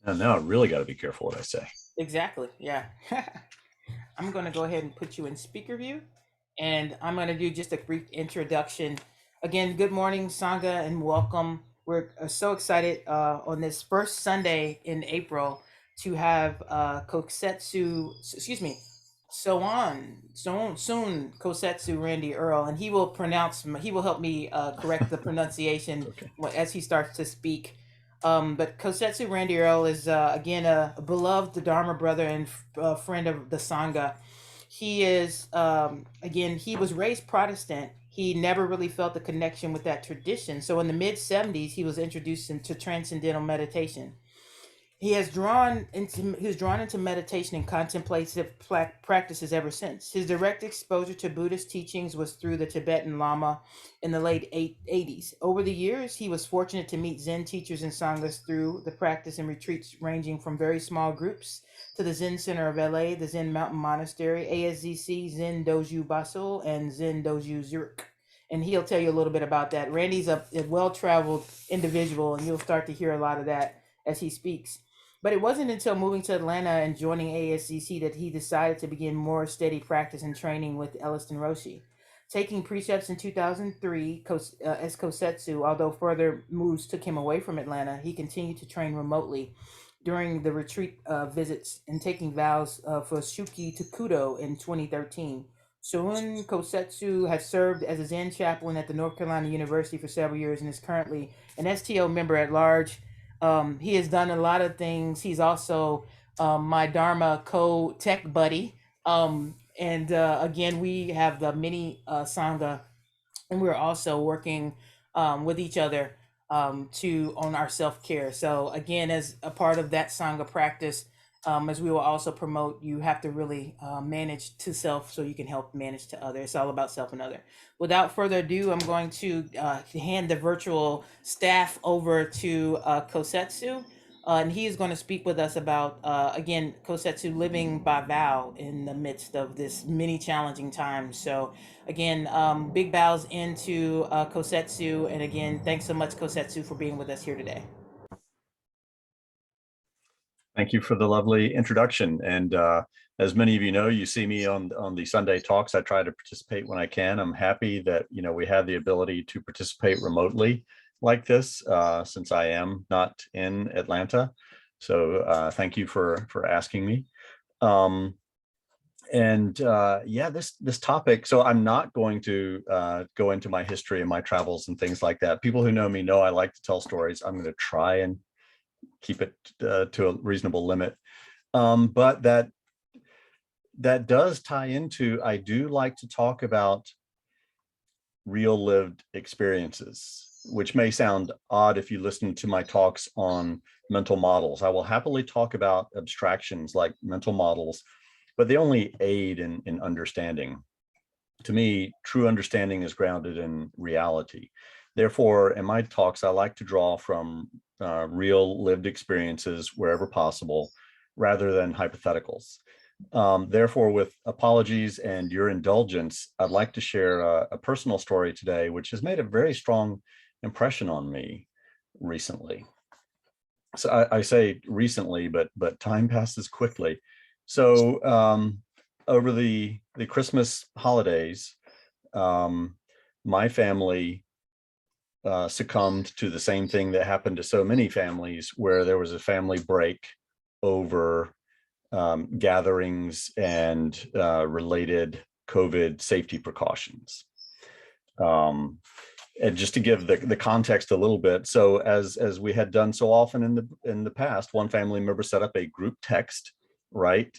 And now I really got to be careful what I say. Exactly. Yeah. I'm going to go ahead and put you in speaker view, and I'm going to do just a brief introduction. Again, good morning, Sangha, and welcome. We're so excited on this first Sunday in April to have Kosetsu, excuse me, Soun Kosetsu Randy Earl, and he will help me correct the pronunciation Okay. as he starts to speak. But Kosetsu Randy Earl is again a beloved Dharma brother and friend of the Sangha. He is again he was raised Protestant. He never really felt the connection with that tradition. So in the mid 70s, he was introduced into Transcendental Meditation. He was drawn into meditation and contemplative practices ever since. His direct exposure to Buddhist teachings was through the Tibetan Lama in the late 80s. Over the years, he was fortunate to meet Zen teachers and sanghas through the practice and retreats ranging from very small groups to the Zen Center of LA, the Zen Mountain Monastery, ASZC Zen Dojo Basel, and Zen Dojo Zürich. And he'll tell you a little bit about that. Randy's a well-traveled individual, and you'll start to hear a lot of that as he speaks. But it wasn't until moving to Atlanta and joining ASZC that he decided to begin more steady practice and training with Elliston-roshi. Taking precepts in 2003 as Kosetsu, although further moves took him away from Atlanta, he continued to train remotely during the retreat visits and taking vows for Shukke Tokudo in 2013. Soun Kosetsu has served as a Zen chaplain at the North Carolina University for several years and is currently an STO member at large. He has done a lot of things. He's also my Dharma co-tech buddy. And again, we have the mini Sangha, and we're also working with each other to on our self-care. So again, as a part of that Sangha practice, as we will also promote, you have to really manage to self so you can help manage to others. It's all about self and other. Without further ado, I'm going to hand the virtual staff over to Kosetsu. And he is going to speak with us about, again, Kosetsu living by vow in the midst of this many challenging times. So, again, big bows into Kosetsu. And again, thanks so much, Kosetsu, for being with us here today. Thank you for the lovely introduction. And as many of you know, you see me on the Sunday talks. I try to participate when I can. I'm happy that we have the ability to participate remotely like this, since I am not in Atlanta. So thank you for asking me. Um, and yeah, this topic. So I'm not going to go into my history and my travels and things like that. People who know me know I like to tell stories. I'm going to try and keep it to a reasonable limit. But that does tie into, I do like to talk about real lived experiences, which may sound odd if you listen to my talks on mental models. I will happily talk about abstractions like mental models, but they only aid in understanding. To me, true understanding is grounded in reality. Therefore, in my talks, I like to draw from real lived experiences wherever possible, rather than hypotheticals. Therefore, with apologies and your indulgence, I'd like to share a personal story today, which has made a very strong impression on me recently. So I say recently, but time passes quickly. So over the Christmas holidays, my family succumbed to the same thing that happened to so many families, where there was a family break over gatherings and related COVID safety precautions. And just to give the context a little bit, so as we had done so often in the past, one family member set up a group text, right,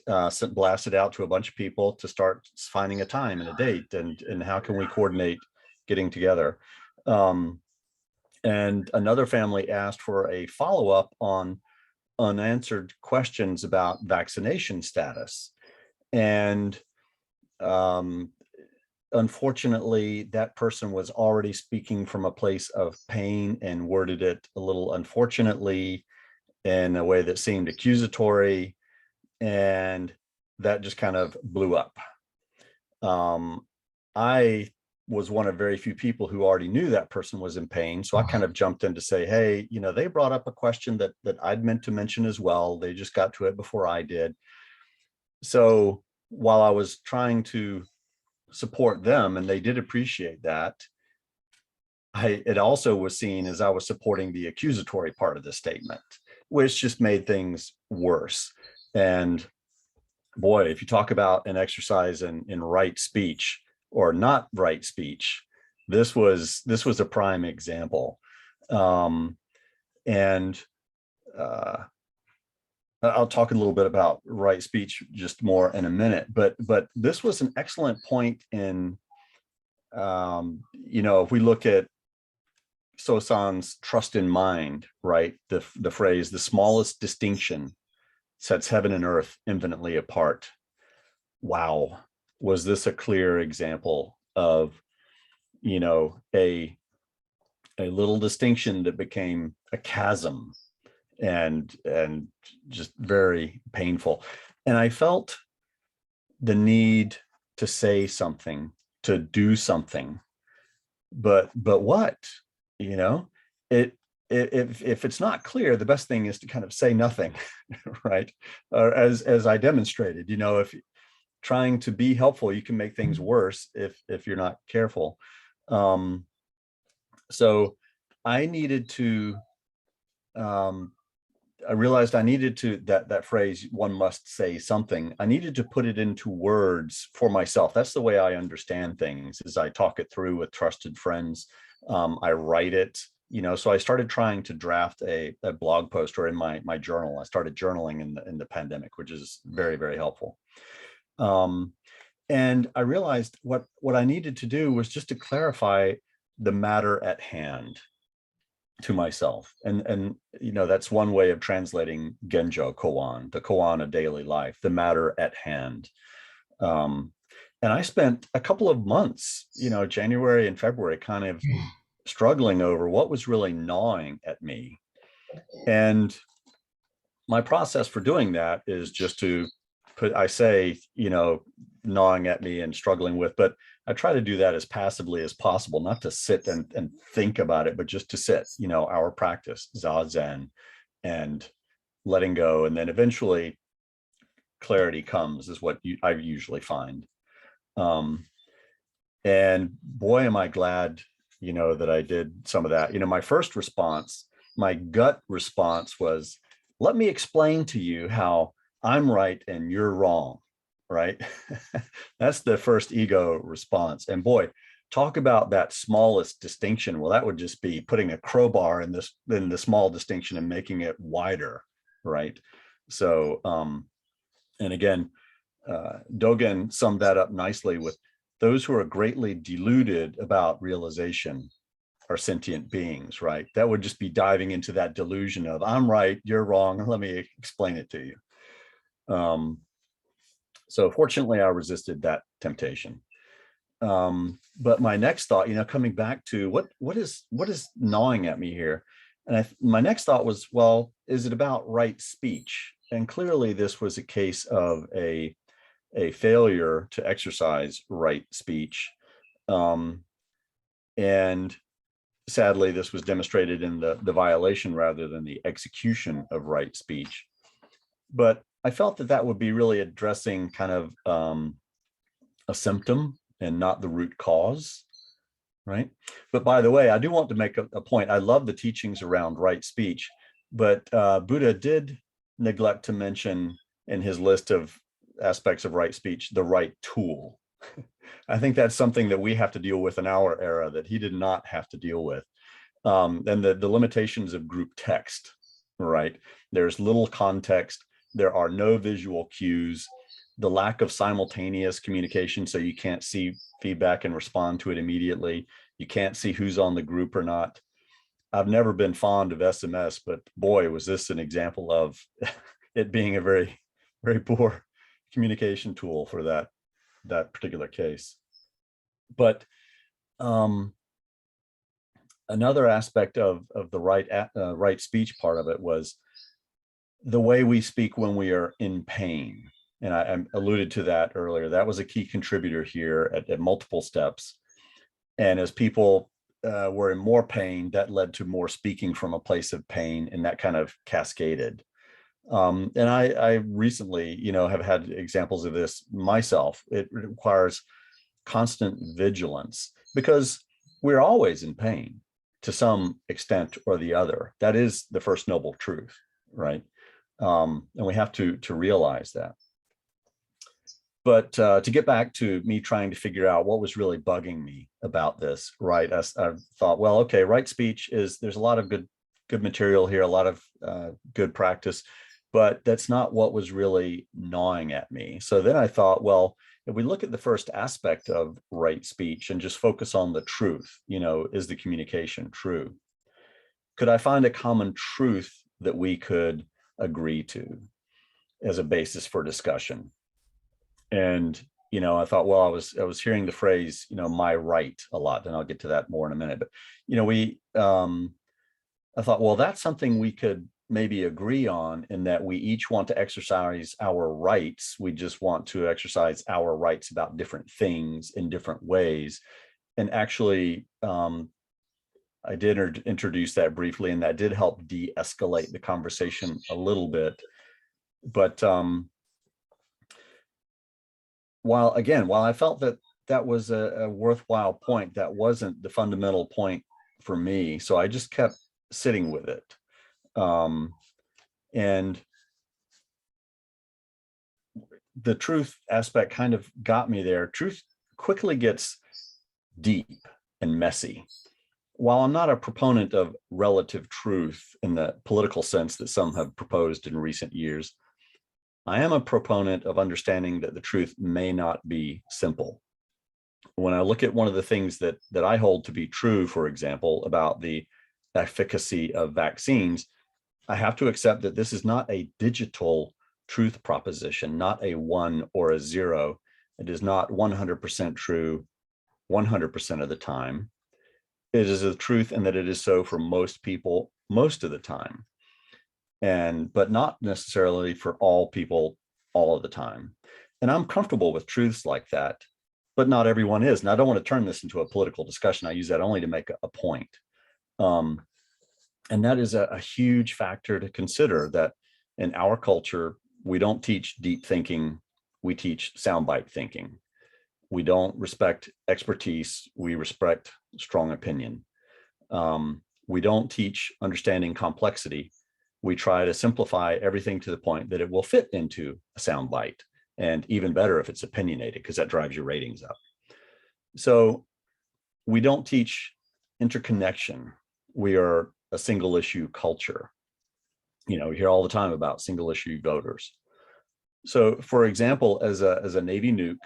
blasted out to a bunch of people to start finding a time and a date, and how can we coordinate getting together. And another family asked for a follow-up on unanswered questions about vaccination status. And unfortunately, that person was already speaking from a place of pain and worded it a little unfortunately in a way that seemed accusatory, and that just kind of blew up. I was one of very few people who already knew that person was in pain. So I kind of jumped in to say, hey, they brought up a question that I'd meant to mention as well. They just got to it before I did. So while I was trying to support them, and they did appreciate that, it also was seen as I was supporting the accusatory part of the statement, which just made things worse. And boy, if you talk about an exercise in right speech or not right speech, this was a prime example. And I'll talk a little bit about right speech just more in a minute, but this was an excellent point in, if we look at Sosan's trust in mind, right? The phrase, the smallest distinction sets heaven and earth infinitely apart. Wow. Was this a clear example of, a little distinction that became a chasm and just very painful. And I felt the need to say something, to do something, but what? If it's not clear, the best thing is to kind of say nothing, right? Or as I demonstrated, if trying to be helpful, you can make things worse if you're not careful. So I needed to, I realized I needed to, that phrase, one must say something, I needed to put it into words for myself. That's the way I understand things, is I talk it through with trusted friends. I write it, so I started trying to draft a blog post, or in my journal. I started journaling in the pandemic, which is very, very helpful. And I realized what I needed to do was just to clarify the matter at hand to myself. And that's one way of translating Genjo koan, the koan of daily life, the matter at hand. And I spent a couple of months, January and February, kind of struggling over what was really gnawing at me. And my process for doing that is just to gnawing at me and struggling with, but I try to do that as passively as possible, not to sit and think about it, but just to sit, our practice, Zazen, and letting go. And then eventually clarity comes, is what I usually find. And boy, am I glad, that I did some of that. My first response, my gut response was, let me explain to you how I'm right and you're wrong, right? That's the first ego response. And boy, talk about that smallest distinction. Well, that would just be putting a crowbar in the small distinction and making it wider, right? So, and again, Dogen summed that up nicely with, those who are greatly deluded about realization are sentient beings, right? That would just be diving into that delusion of, I'm right, you're wrong, let me explain it to you. So fortunately, I resisted that temptation. But my next thought, coming back to what is gnawing at me here, and my next thought was, well, is it about right speech? And clearly, this was a case of a failure to exercise right speech, and sadly, this was demonstrated in the violation rather than the execution of right speech. But I felt that would be really addressing kind of a symptom and not the root cause, right? But by the way, I do want to make a point. I love the teachings around right speech, but Buddha did neglect to mention in his list of aspects of right speech, the right tool. I think that's something that we have to deal with in our era that he did not have to deal with. And the limitations of group text, right? There's little context. There are no visual cues, the lack of simultaneous communication, so you can't see feedback and respond to it immediately. You can't see who's on the group or not. I've never been fond of SMS, but boy, was this an example of it being a very, very poor communication tool for that particular case. But another aspect of the right speech part of it was the way we speak when we are in pain. And I alluded to that earlier. That was a key contributor here at multiple steps. And as people were in more pain, that led to more speaking from a place of pain, and that kind of cascaded. And I recently, have had examples of this myself. It requires constant vigilance because we're always in pain to some extent or the other. That is the first noble truth, right? And we have to realize that. But to get back to me trying to figure out what was really bugging me about this, right? I thought, well, okay, right speech there's a lot of good material here, a lot of good practice, but that's not what was really gnawing at me. So then I thought, well, if we look at the first aspect of right speech and just focus on the truth, is the communication true? Could I find a common truth that we could agree to as a basis for discussion? And, I thought, well, I was hearing the phrase, my right a lot, and I'll get to that more in a minute. But, I thought, well, that's something we could maybe agree on, in that we each want to exercise our rights. We just want to exercise our rights about different things in different ways. And actually, I did introduce that briefly, and that did help de-escalate the conversation a little bit. But while I felt that was a worthwhile point, that wasn't the fundamental point for me. So I just kept sitting with it. And the truth aspect kind of got me there. Truth quickly gets deep and messy. While I'm not a proponent of relative truth in the political sense that some have proposed in recent years, I am a proponent of understanding that the truth may not be simple. When I look at one of the things that I hold to be true, for example, about the efficacy of vaccines, I have to accept that this is not a digital truth proposition, not a 1 or a 0. It is not 100% true 100% of the time. It is a truth in that it is so for most people most of the time, but not necessarily for all people all of the time. And I'm comfortable with truths like that, but not everyone is. And I don't want to turn this into a political discussion. I use that only to make a point. And that is a huge factor to consider, that in our culture, we don't teach deep thinking, we teach soundbite thinking. We don't respect expertise, we respect strong opinion. We don't teach understanding complexity. We try to simplify everything to the point that it will fit into a soundbite, and even better if it's opinionated, because that drives your ratings up. So we don't teach interconnection. We are a single issue culture. We hear all the time about single issue voters. So, for example, as a Navy nuke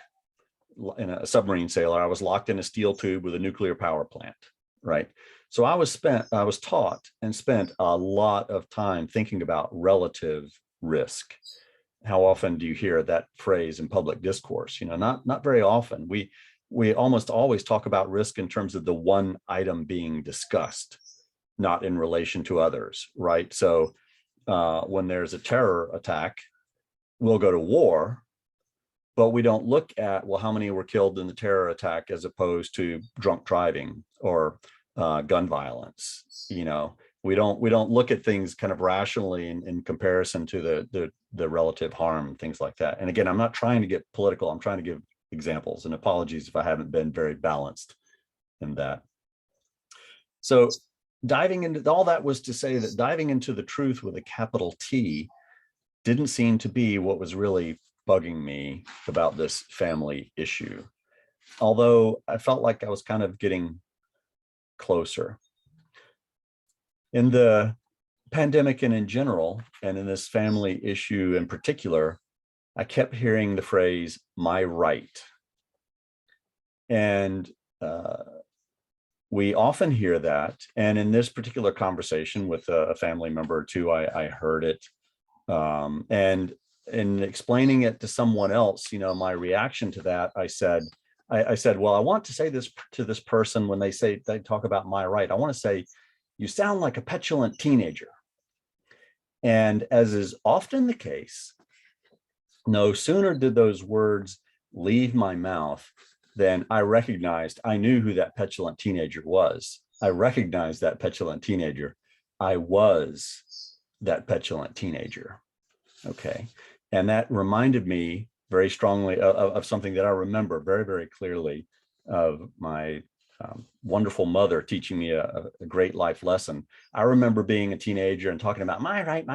and a submarine sailor, I was locked in a steel tube with a nuclear power plant, right? So I was taught and spent a lot of time thinking about relative risk. How often do you hear that phrase in public discourse? Not very often. We almost always talk about risk in terms of the one item being discussed, not in relation to others, right? So when there's a terror attack, we'll go to war, but we don't look at, well, how many were killed in the terror attack as opposed to drunk driving or gun violence. We don't look at things kind of rationally in comparison to the relative harm and things like that. And again, I'm not trying to get political. I'm trying to give examples, and apologies if I haven't been very balanced in that. So diving into all that was to say that diving into the truth with a capital T didn't seem to be what was really bugging me about this family issue. Although I felt like I was kind of getting closer. In the pandemic and in general, and in this family issue in particular, I kept hearing the phrase, my right. And we often hear that. And in this particular conversation with a family member or two, I heard it. And in explaining it to someone else, my reaction to that, I said, well, I want to say this to this person when they talk about my right. I want to say, you sound like a petulant teenager. And as is often the case, no sooner did those words leave my mouth then I knew who that petulant teenager was. I recognized that petulant teenager. I was that petulant teenager. Okay. And that reminded me very strongly of something that I remember very, very clearly, of my wonderful mother teaching me a great life lesson. I remember being a teenager and talking about my right,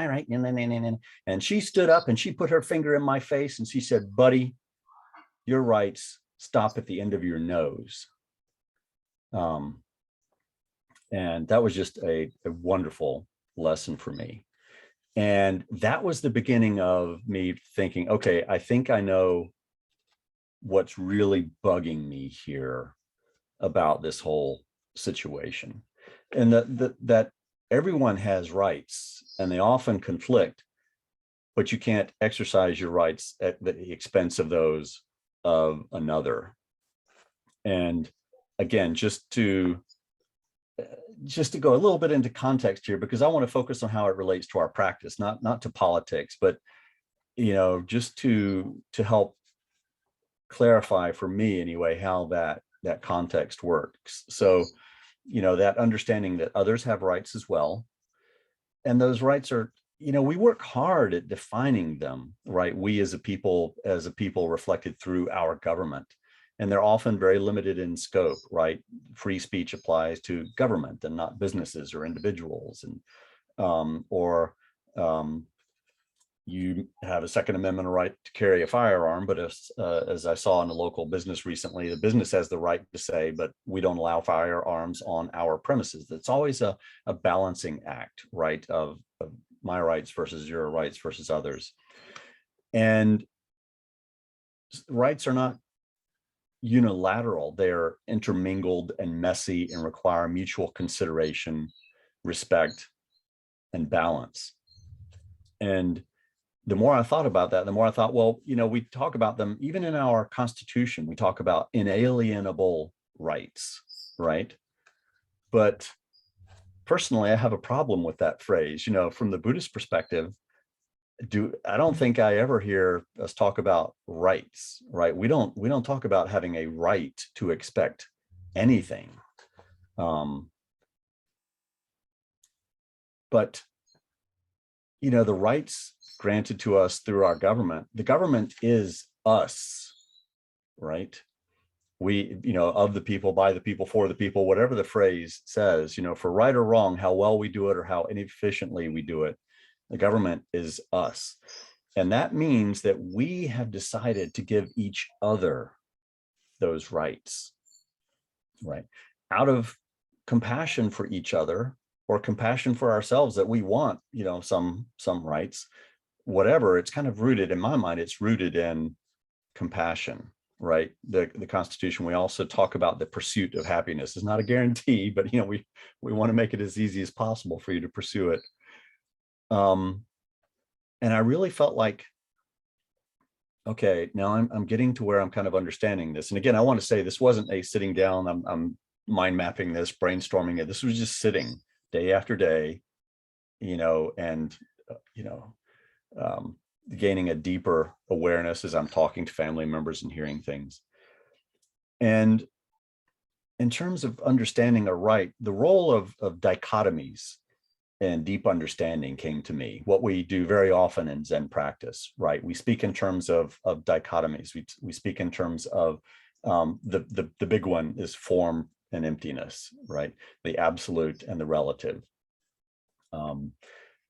and she stood up and she put her finger in my face and she said, buddy, your rights stop at the end of your nose. And that was just a wonderful lesson for me. And that was the beginning of me thinking, okay, I think I know what's really bugging me here about this whole situation. And that everyone has rights and they often conflict, but you can't exercise your rights at the expense of those of another. And again, just to go a little bit into context here, because I want to focus on how it relates to our practice, not to politics, but just to help clarify for me anyway how that context works. So that understanding that others have rights as well, and those rights are, we work hard at defining them, right? We as a people reflected through our government. And they're often very limited in scope, right? Free speech applies to government and not businesses or individuals. And you have a Second Amendment right to carry a firearm, but as I saw in a local business recently, the business has the right to say, but we don't allow firearms on our premises. It's always a balancing act, right? Of my rights versus your rights versus others. And rights are not unilateral. They're intermingled and messy and require mutual consideration, respect, and balance. And the more I thought about that, the more I thought, well, we talk about them even in our Constitution. We talk about inalienable rights, right? But personally, I have a problem with that phrase. From the Buddhist perspective, I don't think I ever hear us talk about rights, right? We don't talk about having a right to expect anything. But the rights granted to us through our government, the government is us, right? We, of the people, by the people, for the people, whatever the phrase says, for right or wrong, how well we do it or how inefficiently we do it, the government is us. And that means that we have decided to give each other those rights, right? Out of compassion for each other or compassion for ourselves, that we want, some rights, whatever. It's kind of rooted, in my mind, it's rooted in compassion, right? The Constitution, we also talk about the pursuit of happiness. It's not a guarantee, but we want to make it as easy as possible for you to pursue it. And I really felt like, okay, now I'm getting to where I'm kind of understanding this. And again, I want to say this wasn't a sitting down, I'm mind mapping this, brainstorming it. This was just sitting day after day, and gaining a deeper awareness as I'm talking to family members and hearing things. And in terms of understanding a right, the role of dichotomies and deep understanding came to me. What we do very often in Zen practice, right? We speak in terms of dichotomies. We speak in terms of the big one is form and emptiness, right? The absolute and the relative. And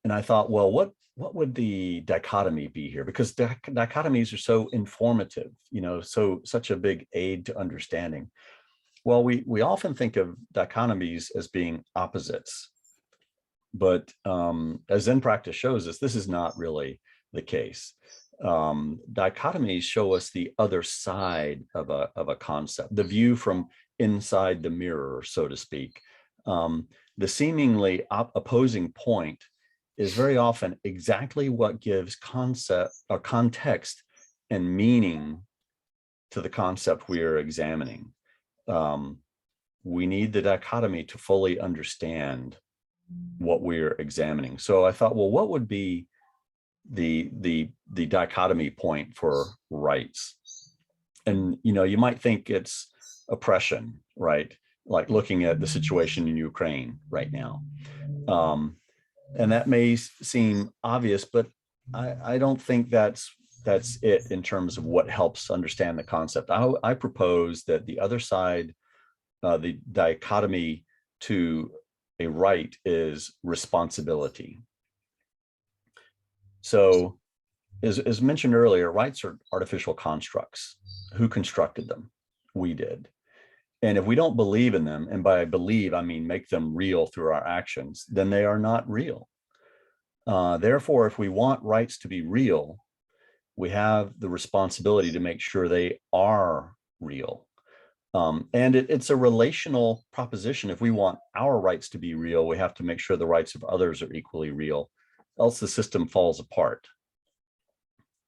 I thought, well, what would the dichotomy be here? Because dichotomies are so informative, such a big aid to understanding. Well, we often think of dichotomies as being opposites. But as Zen practice shows us, this is not really the case. Dichotomies show us the other side of a concept, the view from inside the mirror, so to speak. The seemingly opposing point is very often exactly what gives concept or context and meaning to the concept we are examining. We need the dichotomy to fully understand what we're examining. So I thought, well, what would be the dichotomy point for rights? And, you might think it's oppression, right? Like looking at the situation in Ukraine right now. And that may seem obvious, but I don't think that's it in terms of what helps understand the concept. I propose that the other side, the dichotomy to a right is responsibility. So as mentioned earlier, rights are artificial constructs. Who constructed them? We did. And if we don't believe in them, and by believe, I mean make them real through our actions, then they are not real. Therefore, if we want rights to be real, we have the responsibility to make sure they are real. And it's a relational proposition. If we want our rights to be real, we have to make sure the rights of others are equally real, else the system falls apart.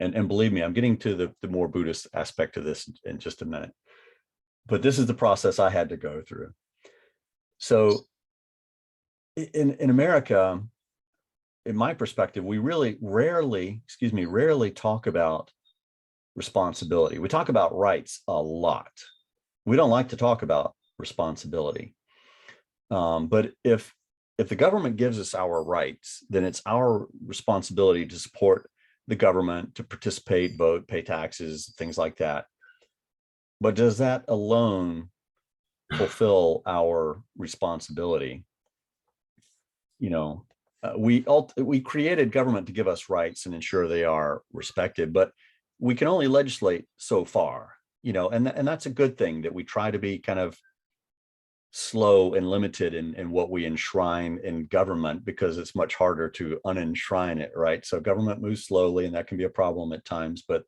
And believe me, I'm getting to the more Buddhist aspect of this in just a minute. But this is the process I had to go through. So in America, in my perspective, we really rarely talk about responsibility. We talk about rights a lot. We don't like to talk about responsibility. But if the government gives us our rights, then it's our responsibility to support the government, to participate, vote, pay taxes, things like that. But does that alone fulfill our responsibility? We created government to give us rights and ensure they are respected, but we can only legislate so far, and that's a good thing, that we try to be kind of slow and limited in what we enshrine in government, because it's much harder to unenshrine it, right? So government moves slowly, and that can be a problem at times, but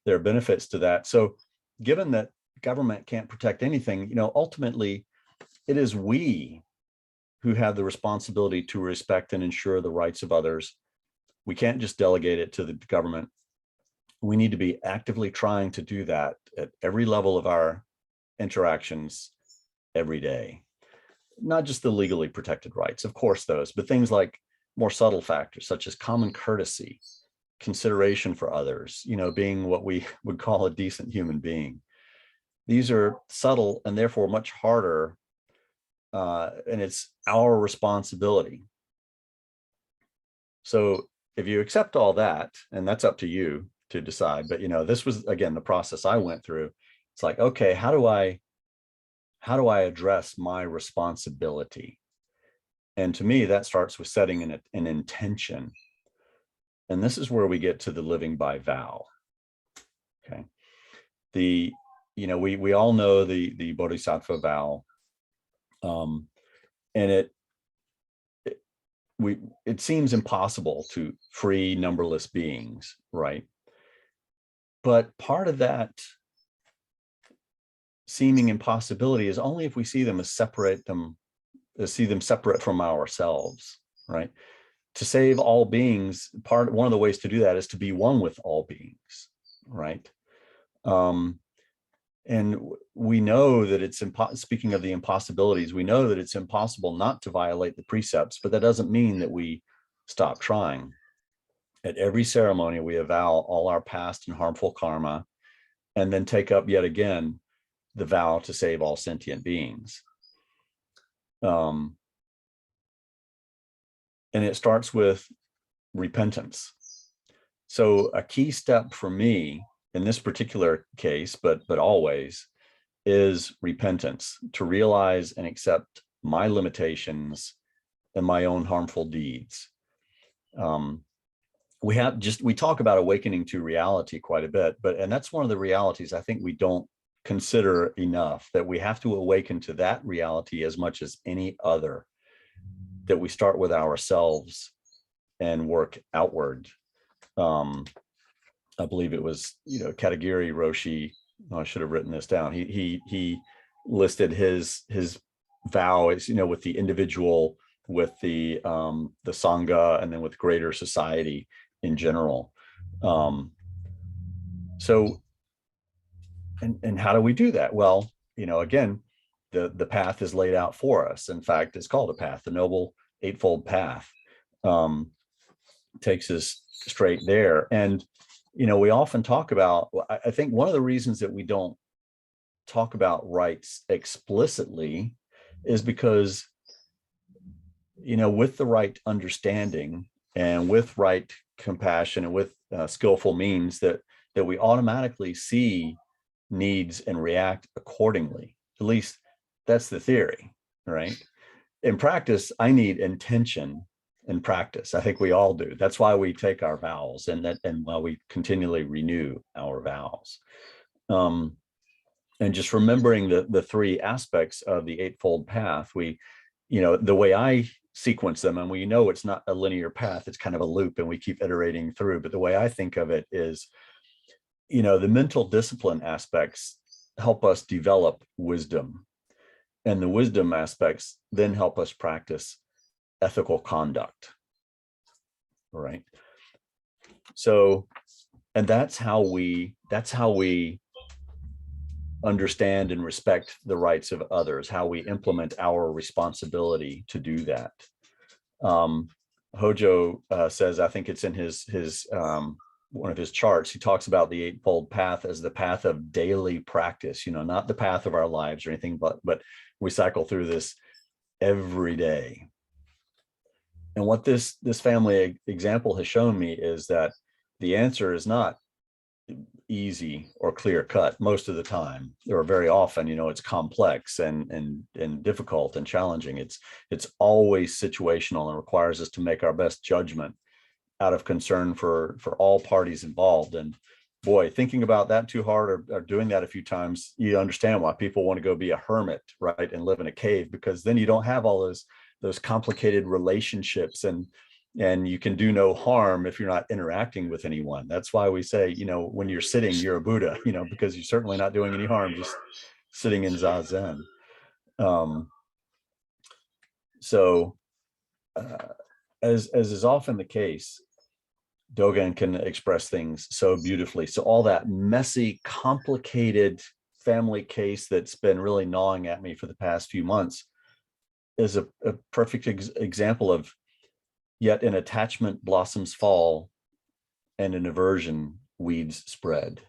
there are benefits to that. So given that government can't protect anything, ultimately it is we who have the responsibility to respect and ensure the rights of others. We can't just delegate it to the government. We need to be actively trying to do that at every level of our interactions every day. Not just the legally protected rights, of course, those, but things like more subtle factors, such as common courtesy, consideration for others, being what we would call a decent human being. These are subtle and therefore much harder, and it's our responsibility. So if you accept all that, and that's up to you to decide, but this was, again, the process I went through. It's like, okay, how do I address my responsibility? And to me, that starts with setting an intention. And this is where we get to the living by vow. Okay. We all know the Bodhisattva vow. And it seems impossible to free numberless beings, right? But part of that seeming impossibility is only if we see them separate from ourselves, right? To save all beings, one of the ways to do that is to be one with all beings, right? And we know that it's speaking of the impossibilities, we know that it's impossible not to violate the precepts, but that doesn't mean that we stop trying. At every ceremony, we avow all our past and harmful karma, and then take up yet again the vow to save all sentient beings. And it starts with repentance. So a key step for me in this particular case, but always, is repentance, to realize and accept my limitations and my own harmful deeds. We talk about awakening to reality quite a bit, and that's one of the realities I think we don't consider enough, that we have to awaken to that reality as much as any other, that we start with ourselves and work outward. I believe it was, Katagiri-roshi. I should have written this down. He listed his vow as, with the individual, with the sangha, and then with greater society in general. So, and how do we do that? Well, again, the path is laid out for us. In fact, it's called a path, the Noble Eightfold Path, takes us straight there. And we often talk about, I think one of the reasons that we don't talk about rights explicitly is because, with the right understanding and with right compassion and with skillful means, that we automatically see needs and react accordingly. At least that's the theory, right? In practice, I need intention and practice. I think we all do. That's why we take our vows, and why we continually renew our vows. And just remembering the three aspects of the Eightfold Path, the way I sequence them, and it's not a linear path, it's kind of a loop, and we keep iterating through. But the way I think of it is, the mental discipline aspects help us develop wisdom, and the wisdom aspects then help us practice ethical conduct. All right. So, and that's how we understand and respect the rights of others, how we implement our responsibility to do that. Hojo says, I think it's in his one of his charts, he talks about the Eightfold Path as the path of daily practice, not the path of our lives or anything, but we cycle through this every day. And what this family example has shown me is that the answer is not easy or clear cut most of the time, or very often. It's complex and difficult and challenging. It's always situational and requires us to make our best judgment out of concern for all parties involved. And boy, thinking about that too hard, or doing that a few times, you understand why people want to go be a hermit, right, and live in a cave, because then you don't have all those complicated relationships, and you can do no harm if you're not interacting with anyone. That's why we say, when you're sitting, you're a Buddha, because you're certainly not doing any harm, just sitting in Zazen. As is often the case, Dogen can express things so beautifully. So all that messy, complicated family case that's been really gnawing at me for the past few months is a perfect example of, yet in attachment blossoms fall, and in aversion weeds spread.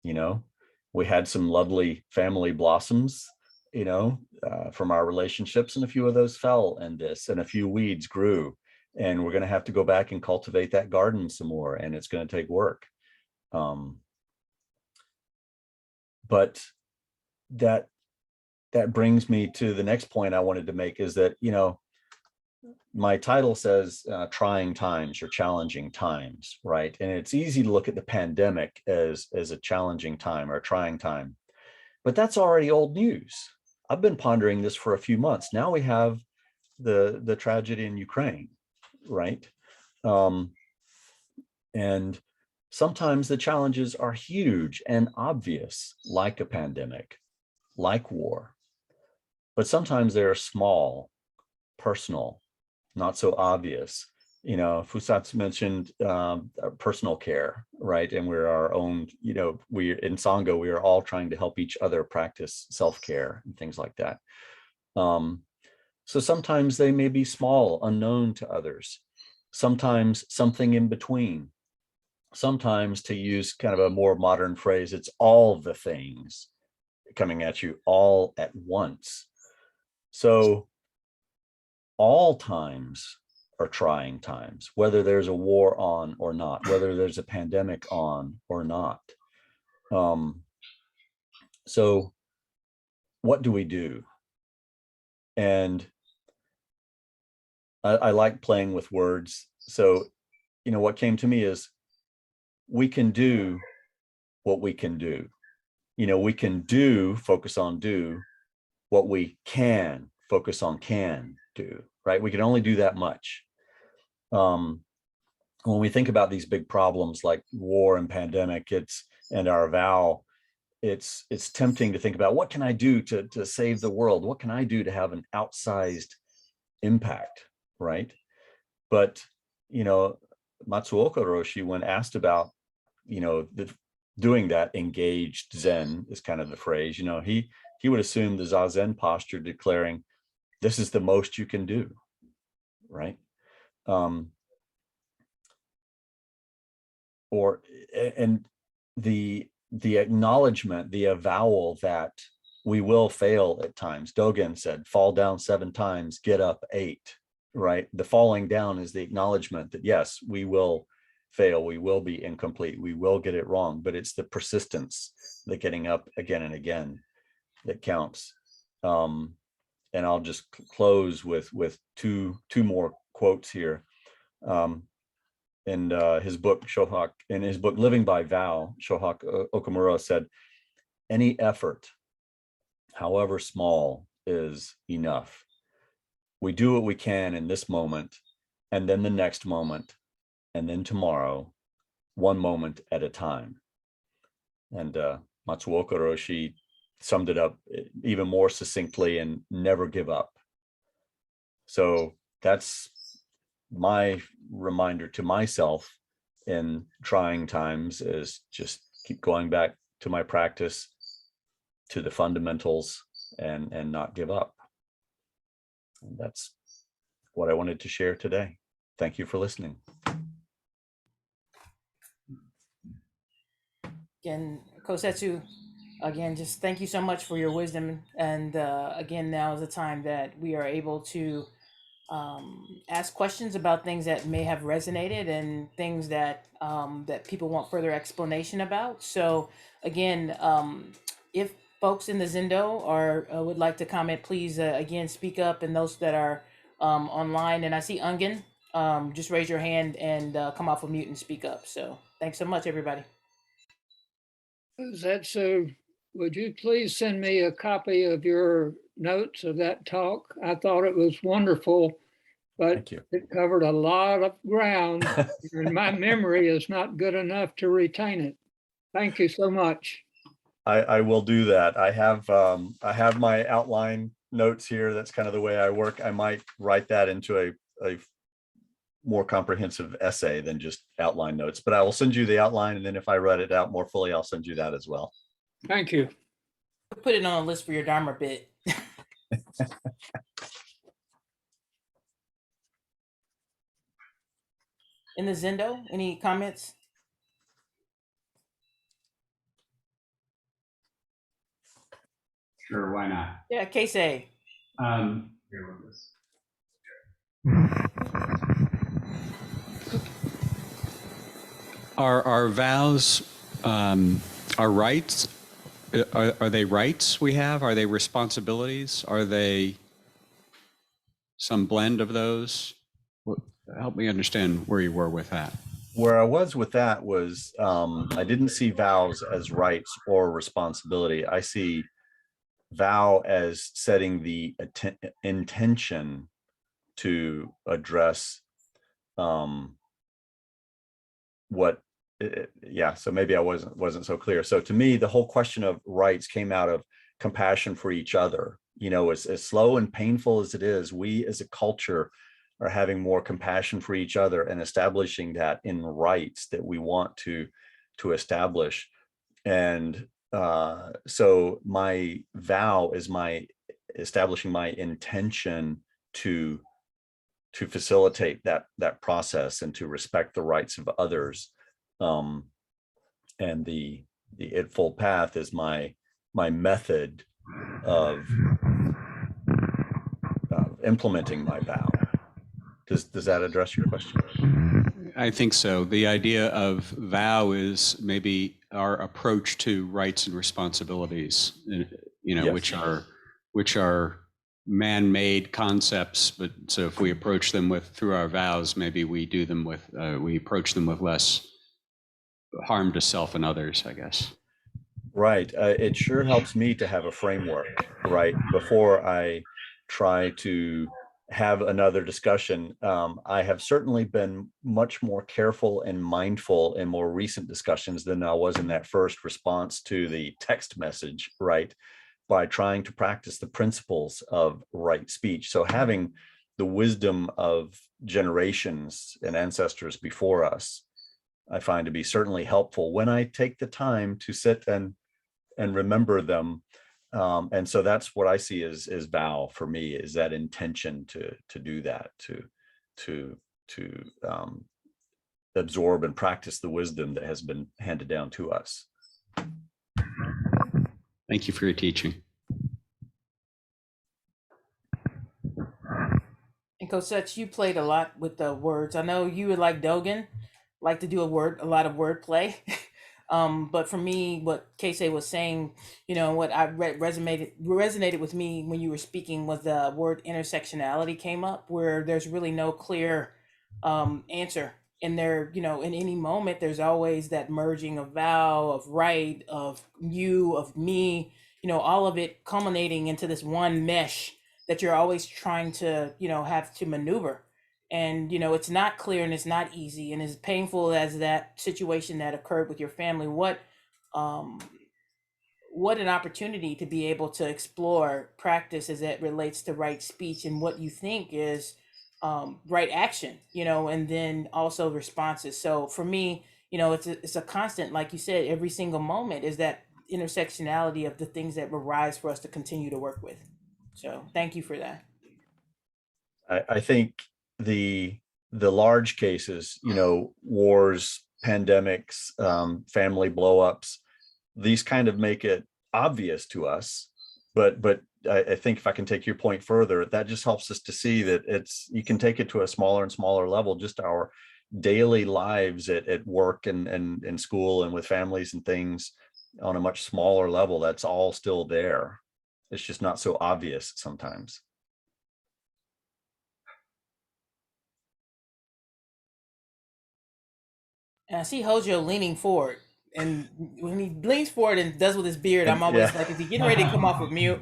We had some lovely family blossoms, from our relationships, and a few of those fell in this, and a few weeds grew. And we're going to have to go back and cultivate that garden some more, and it's going to take work. But that brings me to the next point I wanted to make, is that, my title says trying times or challenging times, right? And it's easy to look at the pandemic as a challenging time or a trying time, but that's already old news. I've been pondering this for a few months. Now we have the tragedy in Ukraine, right? And sometimes the challenges are huge and obvious, like a pandemic, like war. But sometimes they're small, personal, not so obvious. Fusatsu mentioned personal care, right? And we're our own, we in Sangha, we are all trying to help each other practice self-care and things like that. So sometimes they may be small, unknown to others. Sometimes something in between. Sometimes, to use kind of a more modern phrase, it's all the things coming at you all at once. So all times are trying times, whether there's a war on or not, whether there's a pandemic on or not. So what do we do? And I like playing with words. So, what came to me is, we can do what we can do. We can focus on do what we can focus on can do, right? We can only do that much. When we think about these big problems like war and pandemic, and our vow, it's tempting to think about, what can I do to save the world? What can I do to have an outsized impact, right? But, Matsuoka Roshi, when asked about, doing that, engaged Zen is kind of the phrase, he would assume the Zazen posture, declaring, this is the most you can do, right? or and the acknowledgement, the avowal that we will fail at times. Dogen said, fall down 7 times, get up 8, right? The falling down is the acknowledgement that yes, we will fail, we will be incomplete, we will get it wrong, but it's the persistence, the getting up again and again that counts. And I'll just close with two more quotes here. In his book Living by Vow, Shohaku Okumura said, any effort, however small, is enough. We do what we can in this moment, and then the next moment, and then tomorrow, one moment at a time. And Matsuoka Roshi summed it up even more succinctly, and never give up. So that's my reminder to myself in trying times, is just keep going back to my practice, to the fundamentals, and not give up. And that's what I wanted to share today. Thank you for listening. Again, Kosetsu, again, just thank you so much for your wisdom. And again, now is the time that we are able to ask questions about things that may have resonated and things that that people want further explanation about. So again, if folks in the Zendo would like to comment, please again speak up. And those that are online, and I see Ungen, just raise your hand and come off of mute and speak up. So thanks so much, everybody. Zetsu, would you please send me a copy of your notes of that talk? I thought it was wonderful, but it covered a lot of ground, and my memory is not good enough to retain it. Thank you so much. I will do that. I have my outline notes here. That's kind of the way I work. I might write that into a more comprehensive essay than just outline notes, but I will send you the outline, and then if I write it out more fully, I'll send you that as well. Thank you. Put it on a list for your Dharma bit. In the Zendo, any comments? Sure, why not? Yeah, Keisei. Here with this. Are vows are rights? Are they rights we have? Are they responsibilities? Are they some blend of those? Help me understand where you were with that. Where I was with that was I didn't see vows as rights or responsibility. I see vow as setting the intention to address so maybe I wasn't so clear. So to me, the whole question of rights came out of compassion for each other. You know, as slow and painful as it is, we as a culture are having more compassion for each other and establishing that in rights that we want to establish. And so my vow is my establishing my intention to facilitate that process and to respect the rights of others. And the Eightfold Path is my method of implementing my vow. Does that address your question? I think so. The idea of vow is maybe our approach to rights and responsibilities, you know, Yes. which are man-made concepts. But so if we approach them through our vows, maybe we approach them with less harm to self and others, I guess. Right. It sure helps me to have a framework, right? Before I try to have another discussion. I have certainly been much more careful and mindful in more recent discussions than I was in that first response to the text message, right? By trying to practice the principles of right speech. So having the wisdom of generations and ancestors before us, I find to be certainly helpful when I take the time to sit and remember them. And so that's what I see as vow for me, is that intention to do that, to absorb and practice the wisdom that has been handed down to us. Thank you for your teaching. And Kosetsu, you played a lot with the words. I know you would like Dogen, like to do a lot of wordplay. But for me, what Keisei was saying, what I resonated with me when you were speaking was the word intersectionality came up, where there's really no clear answer. And there, in any moment, there's always that merging of vow, of right, of you, of me, all of it culminating into this one mesh that you're always trying to, have to maneuver. And, it's not clear and it's not easy. And as painful as that situation that occurred with your family, what an opportunity to be able to explore practice as it relates to right speech and what you think is right action, and then also responses. So for me, it's a constant, like you said, every single moment is that intersectionality of the things that arise for us to continue to work with. So thank you for that. I think the large cases, wars, pandemics, family blowups, these kind of make it obvious to us. But I think if I can take your point further, that just helps us to see that you can take it to a smaller and smaller level, just our daily lives at work and in school and with families and things on a much smaller level. That's all still there. It's just not so obvious sometimes. And I see Hojo leaning forward. And when he leans forward and does with his beard, I'm always like, is he getting ready to come off of mute?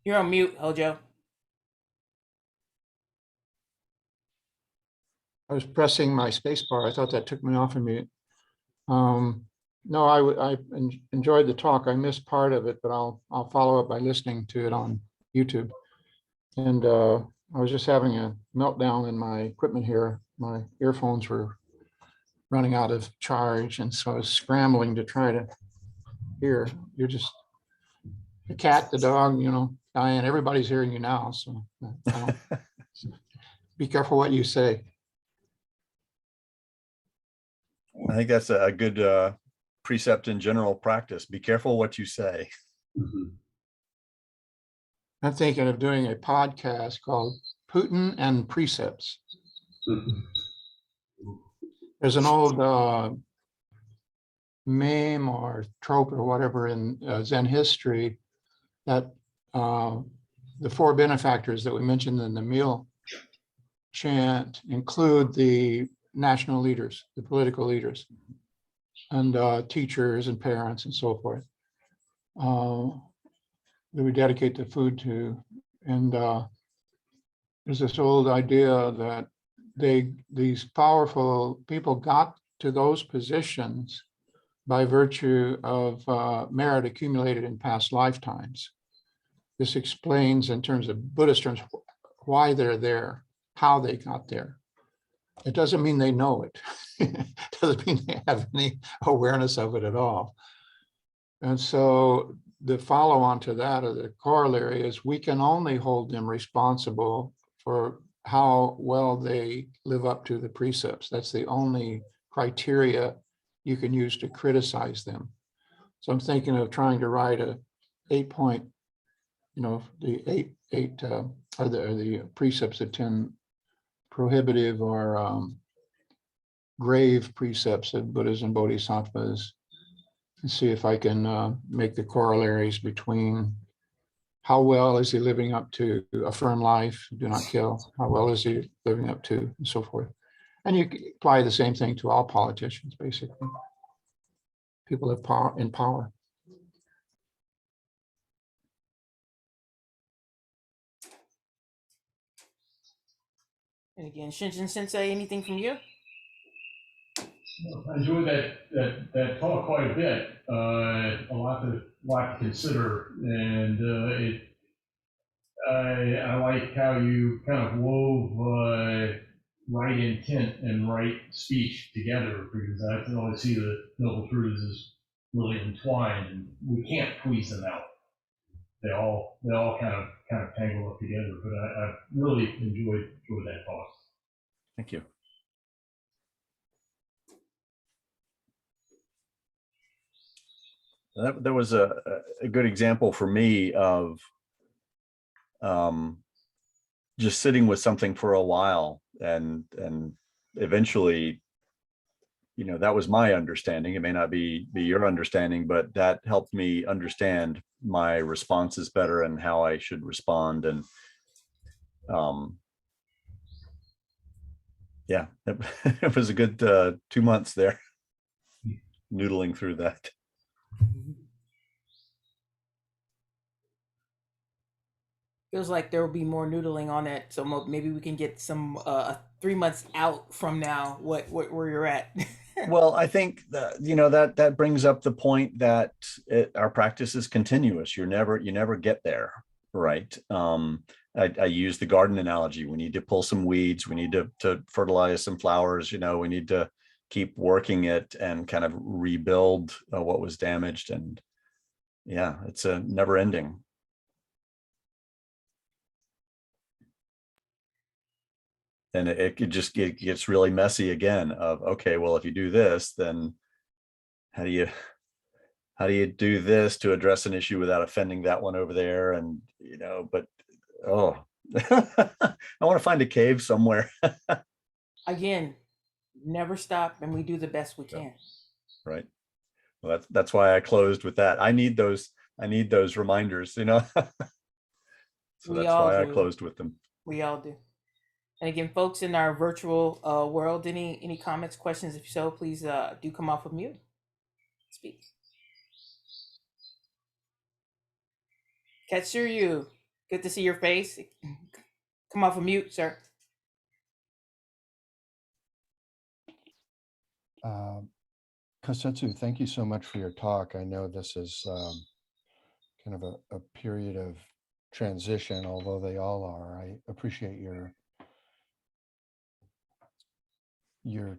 You're on mute, Hojo. I was pressing my space bar. I thought that took me off of mute. No, I enjoyed the talk. I missed part of it, but I'll follow up by listening to it on YouTube. And I was just having a meltdown in my equipment here. My earphones were running out of charge, and so I was scrambling to try to hear. You're just the cat, the dog, Diane. Everybody's hearing you now, so be careful what you say. I think that's a good precept in general practice. Be careful what you say. Mm-hmm. I'm thinking of doing a podcast called Putin and Precepts. Mm-hmm. There's an old meme or trope or whatever in Zen history that the four benefactors that we mentioned in the meal chant include the national leaders, the political leaders, and teachers and parents and so forth, that we dedicate the food to. And there's this old idea that these powerful people got to those positions by virtue of merit accumulated in past lifetimes. This explains, in terms of Buddhist terms, why they're there, how they got there. It doesn't mean they know it. It doesn't mean they have any awareness of it at all. And so the follow-on to that, or the corollary, is we can only hold them responsible for how well they live up to the precepts. That's the only criteria you can use to criticize them. So I'm thinking of trying to write a 8-point, the eight are the precepts, the 10 prohibitive or grave precepts of Buddhas and Bodhisattvas, and see if I can make the corollaries between how well is he living up to affirm life, do not kill, how well is he living up to, and so forth. And you can apply the same thing to all politicians, basically. People have power in power. And again, Shinjin Sensei, anything from you? I enjoyed that talk quite a bit. A lot to consider, and I like how you kind of wove right intent and right speech together, because I can always see the Noble Truths as really entwined, and we can't squeeze them out. they all kind of tangle up together. But I really enjoyed that talk. Thank you. That was a good example for me of just sitting with something for a while and eventually, you know, that was my understanding. It may not be your understanding, but that helped me understand my responses better and how I should respond. And yeah, it was a good 2 months there, noodling through that. Feels like there will be more noodling on it, so maybe we can get some 3 months out from now where you're at. Well, I think that, you know, that brings up the point that our practice is continuous. You never get there, right? I use the garden analogy. We need to pull some weeds. We need to fertilize some flowers. You know, we need to keep working it and kind of rebuild what was damaged. And yeah, it's a never ending. And it gets really messy again of, okay, well, if you do this, then how do you do this to address an issue without offending that one over there? And, you know, but, oh, I want to find a cave somewhere. Again, never stop, and we do the best we can. Right. Well, that's why I closed with that. I need those reminders, you know. So that's why I closed with them. We all do. And again, folks in our virtual world, any comments, questions? If so, please do come off of mute. Speak. Katsuryu, good to see your face. Come off of mute, sir. Kosetsu, thank you so much for your talk. I know this is kind of a period of transition, although they all are. I appreciate your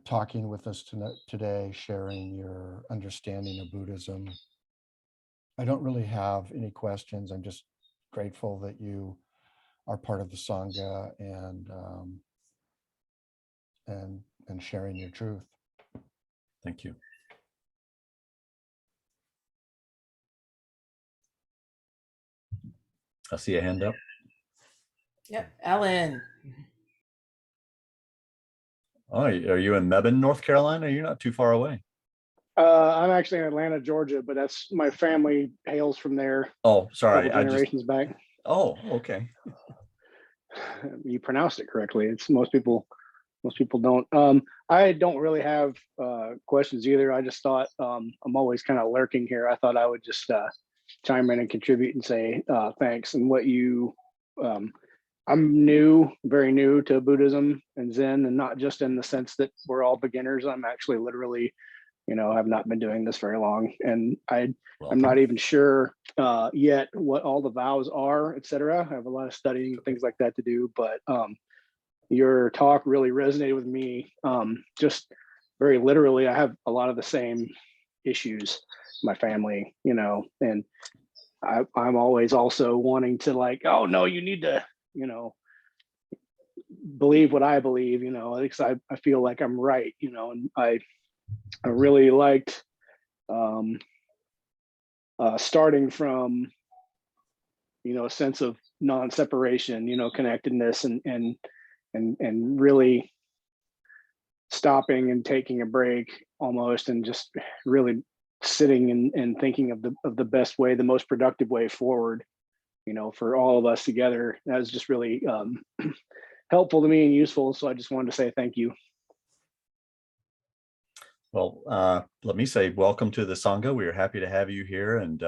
talking with us today, sharing your understanding of Buddhism. I don't really have any questions. I'm just grateful that you are part of the Sangha and sharing your truth. Thank you. I see a hand up. Yep, Alan. Oh, are you in Mebane, North Carolina? You're not too far away. I'm actually in Atlanta, Georgia, but that's my family hails from there. Oh, sorry. Generations back. Oh, okay. You pronounced it correctly. It's most people don't. I don't really have questions either. I just thought I'm always kind of lurking here. I thought I would just chime in and contribute and say thanks. And what you, I'm very new to Buddhism and Zen, and not just in the sense that we're all beginners. I'm actually literally, I've not been doing this very long, and I'm not even sure yet what all the vows are, etc. I have a lot of studying and things like that to do, but your talk really resonated with me. Just very literally, I have a lot of the same issues, my family, and I'm always also wanting to oh no, you need to, believe what I believe, at least I feel like I'm right, and I really liked starting from, a sense of non-separation, connectedness and really stopping and taking a break almost, and just really sitting and thinking of the best way, the most productive way forward, for all of us together. That was just really helpful to me and useful. So I just wanted to say thank you. Well, let me say welcome to the Sangha. We are happy to have you here, and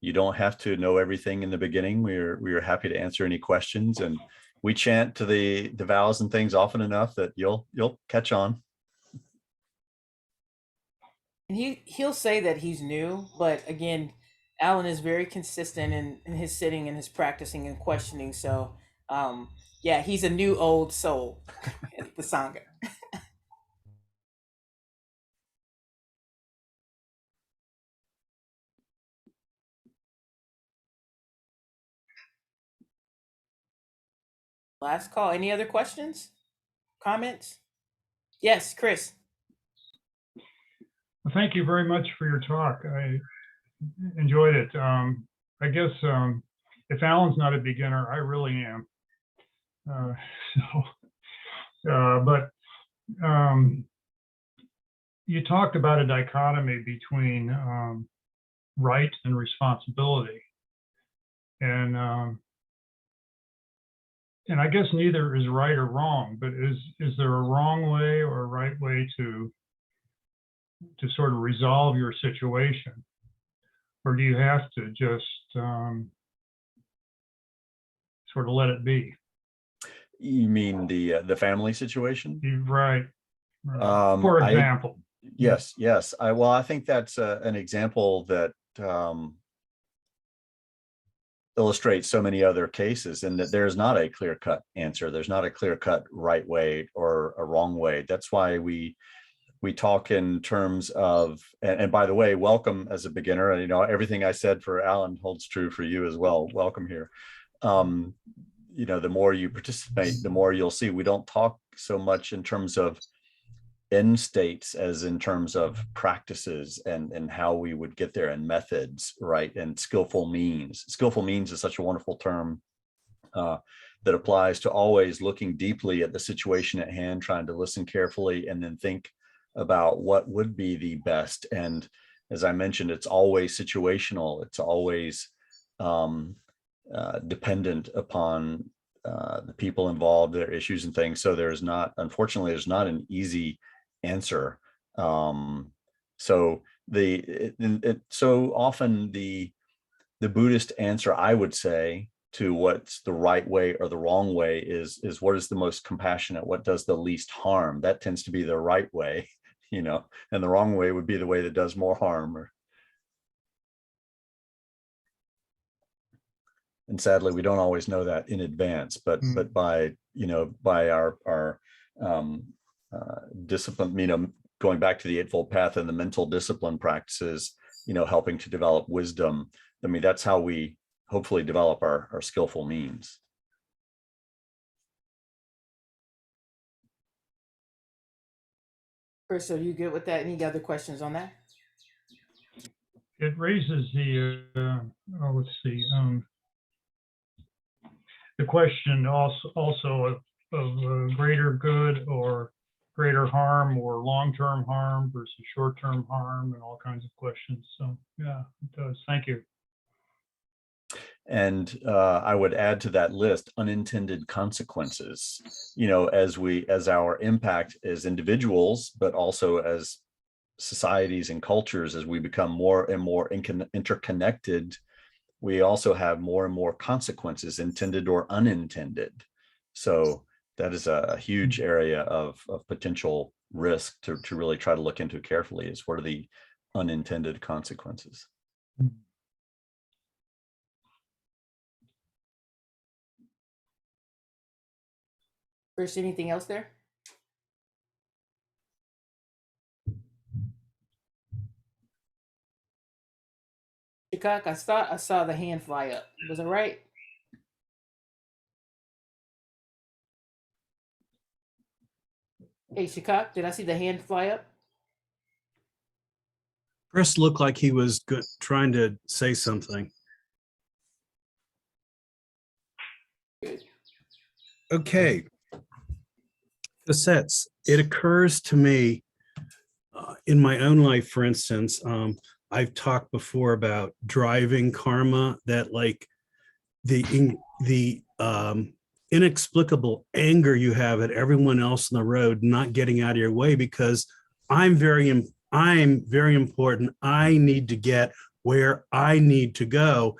you don't have to know everything in the beginning. We are happy to answer any questions, and we chant to the vows and things often enough that you'll catch on. And he'll say that he's new, but again, Alan is very consistent in his sitting and his practicing and questioning. So yeah, he's a new old soul at the Sangha. Last call. Any other questions? Comments? Yes, Chris. Well, thank you very much for your talk. I enjoyed it. I guess if Alan's not a beginner, I really am. But you talked about a dichotomy between right and responsibility, and I guess neither is right or wrong. But is there a wrong way or a right way to sort of resolve your situation, or do you have to just sort of let it be? You mean the family situation? Right. For example. Yes. Well, I think that's an example that illustrates so many other cases, and that there's not a clear-cut answer. There's not a clear-cut right way or a wrong way. That's why we talk in terms of, and by the way, welcome as a beginner. And everything I said for Alan holds true for you as well. Welcome here. The more you participate, the more you'll see. We don't talk so much in terms of end states as in terms of practices and how we would get there, and methods, right? And skillful means. Skillful means is such a wonderful term that applies to always looking deeply at the situation at hand, trying to listen carefully, and then think about what would be the best. And as I mentioned, it's always situational. It's always dependent upon the people involved, their issues and things. So unfortunately, there's not an easy answer. So often the Buddhist answer, I would say, to what's the right way or the wrong way is what is the most compassionate, what does the least harm. That tends to be the right way, and the wrong way would be the way that does more harm. And sadly, we don't always know that in advance, but by our discipline, going back to the Eightfold Path and the mental discipline practices, helping to develop wisdom. I mean, that's how we hopefully develop our skillful means. Chris, are you good with that? Any other questions on that? It raises the let's see, the question also of greater good or greater harm, or long-term harm versus short-term harm, and all kinds of questions. So yeah, it does. Thank you. And I would add to that list unintended consequences, as our impact as individuals, but also as societies and cultures, as we become more and more interconnected, we also have more and more consequences, intended or unintended. So that is a huge area of potential risk to really try to look into carefully, is what are the unintended consequences. Chris, anything else there? Shikak, I thought I saw the hand fly up. Was it right? Hey, Shikak, did I see the hand fly up? Chris looked like he was trying to say something. Good. Okay. Kosetsu, it occurs to me in my own life, for instance, I've talked before about driving karma, that like the inexplicable anger you have at everyone else on the road not getting out of your way because I'm very important. I need to get where I need to go.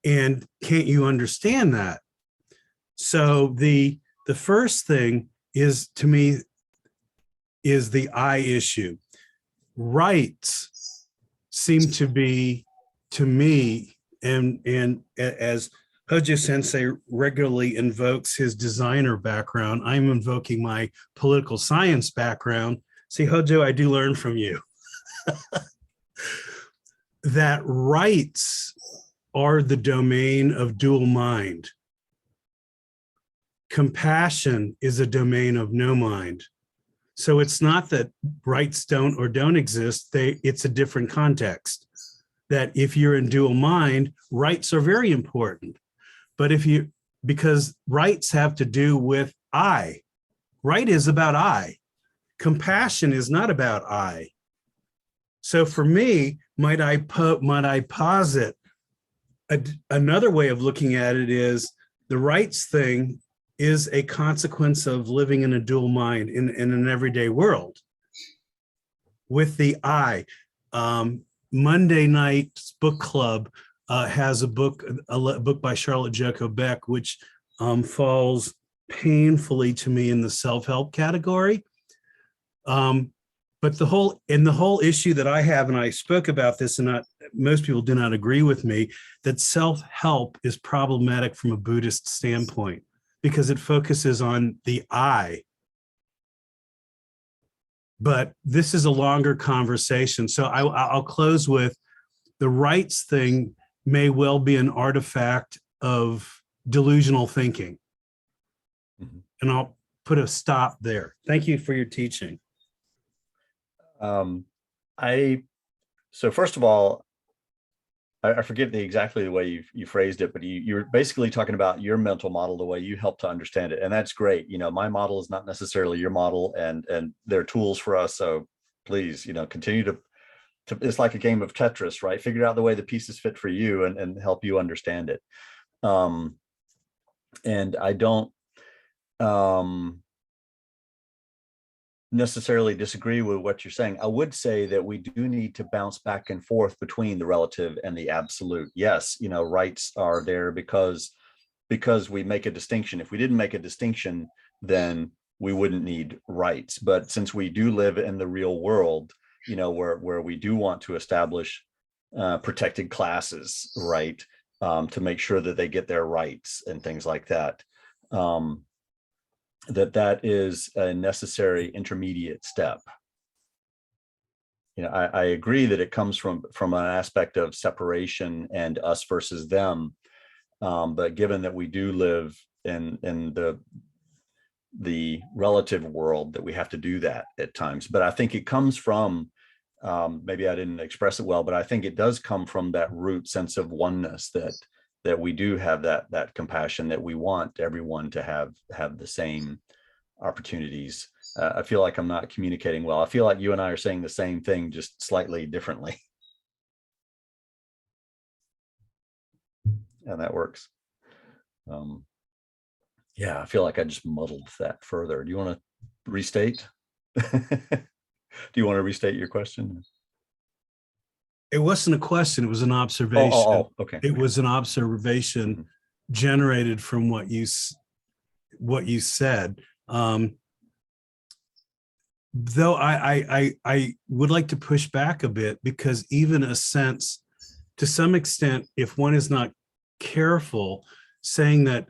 And can't you understand that? So the first thing is, to me, is the I issue. Rights seem to be, to me, and as Hojo Sensei regularly invokes his designer background, I'm invoking my political science background. See, Hojo, I do learn from you. That rights are the domain of dual mind. compassion is a domain of no mind. So it's not that rights don't or don't exist. It's a different context. That if you're in dual mind, rights are very important. But because rights have to do with I. Right is about I. Compassion is not about I. So for me, might I posit another way of looking at it is the rights thing is a consequence of living in a dual mind in an everyday world with the I. Monday Night's Book Club has a book by Charlotte Joko Beck, which falls painfully to me in the self-help category. But the whole issue that I have, and I spoke about this, and most people do not agree with me, that self-help is problematic from a Buddhist standpoint because it focuses on the I. But this is a longer conversation. So I'll close with the rights thing may well be an artifact of delusional thinking. Mm-hmm. And I'll put a stop there. Thank you for your teaching. So first of all, I forget exactly the way you phrased it, but you're basically talking about your mental model, the way you help to understand it. And that's great. My model is not necessarily your model, and they're tools for us. So please, continue to it's like a game of Tetris, right? Figure out the way the pieces fit for you and help you understand it. And I don't necessarily disagree with what you're saying. I would say that we do need to bounce back and forth between the relative and the absolute. Yes, rights are there because we make a distinction. If we didn't make a distinction, then we wouldn't need rights. But since we do live in the real world, where we do want to establish protected classes, right, to make sure that they get their rights and things like that, that is a necessary intermediate step. I agree that it comes from an aspect of separation and us versus them, but given that we do live in the relative world, that we have to do that at times. But I think it comes from, maybe I didn't express it well, but I think it does come from that root sense of oneness, that we do have that compassion, that we want everyone to have the same opportunities. I feel like I'm not communicating well. I feel like you and I are saying the same thing, just slightly differently. And that works. Yeah, I feel like I just muddled that further. Do you want to restate? Do you want to restate your question? It wasn't a question, it was an observation. Okay. It was an observation generated from what you said. Though I would like to push back a bit, because even a sense, to some extent, if one is not careful, saying that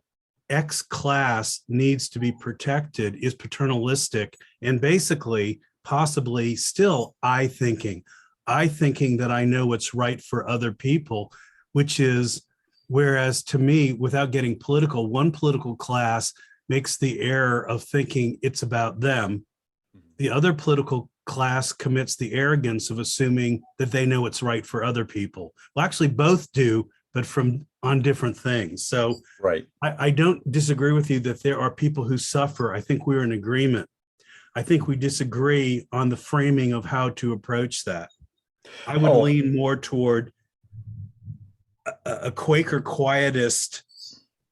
X class needs to be protected is paternalistic and basically possibly still I thinking that I know what's right for other people, which is, whereas to me, without getting political, one political class makes the error of thinking it's about them. The other political class commits the arrogance of assuming that they know what's right for other people. Well, actually both do, but on different things. So right. I don't disagree with you that there are people who suffer. I think we're in agreement. I think we disagree on the framing of how to approach that. I would lean more toward a Quaker quietist.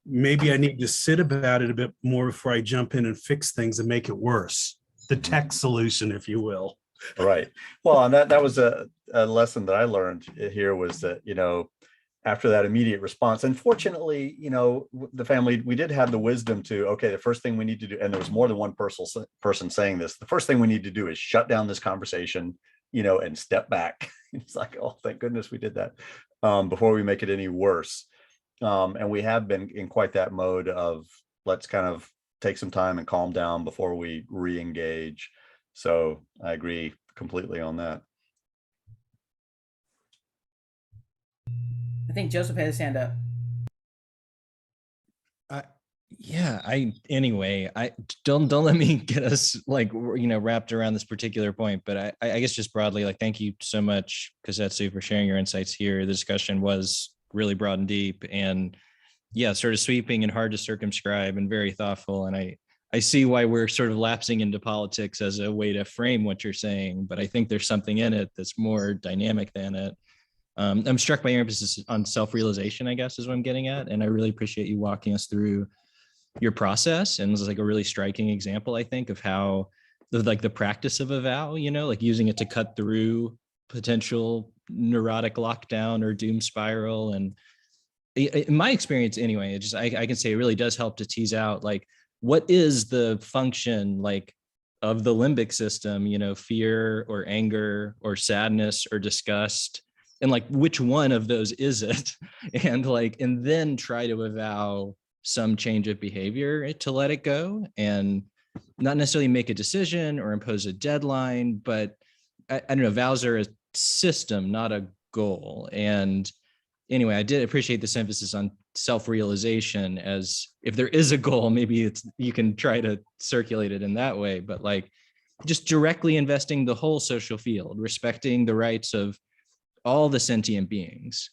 Maybe I need to sit about it a bit more before I jump in and fix things and make it worse. The tech solution, if you will. Right. Well, and that was a lesson that I learned here, was that, after that immediate response, unfortunately, the family, we did have the wisdom to, okay, the first thing we need to do, and there was more than one person saying this, the first thing we need to do is shut down this conversation, and step back. It's like, oh, thank goodness we did that, before we make it any worse. And we have been in quite that mode of, let's kind of take some time and calm down before we re-engage. So I agree completely on that. I think Joseph had his hand up. Yeah, anyway, I don't let me get us like, wrapped around this particular point, but I guess just broadly, like, thank you so much, Kosetsu, for sharing your insights here. The discussion was really broad and deep, and yeah, sort of sweeping and hard to circumscribe and very thoughtful. And I see why we're sort of lapsing into politics as a way to frame what you're saying, but I think there's something in it that's more dynamic than it. I'm struck by your emphasis on self-realization, I guess, is what I'm getting at. And I really appreciate you walking us through your process. And it's like a really striking example, I think, of how the practice of a vow, like using it to cut through potential neurotic lockdown or doom spiral. And in my experience anyway, I can say it really does help to tease out, like, what is the function, like, of the limbic system, fear or anger or sadness or disgust, and like, which one of those is it? And then try to avow some change of behavior to let it go, and not necessarily make a decision or impose a deadline, but I don't know, vows are a system, not a goal. And anyway, I did appreciate this emphasis on self-realization, as if there is a goal, maybe you can try to circulate it in that way, but like, just directly investing the whole social field, respecting the rights of all the sentient beings.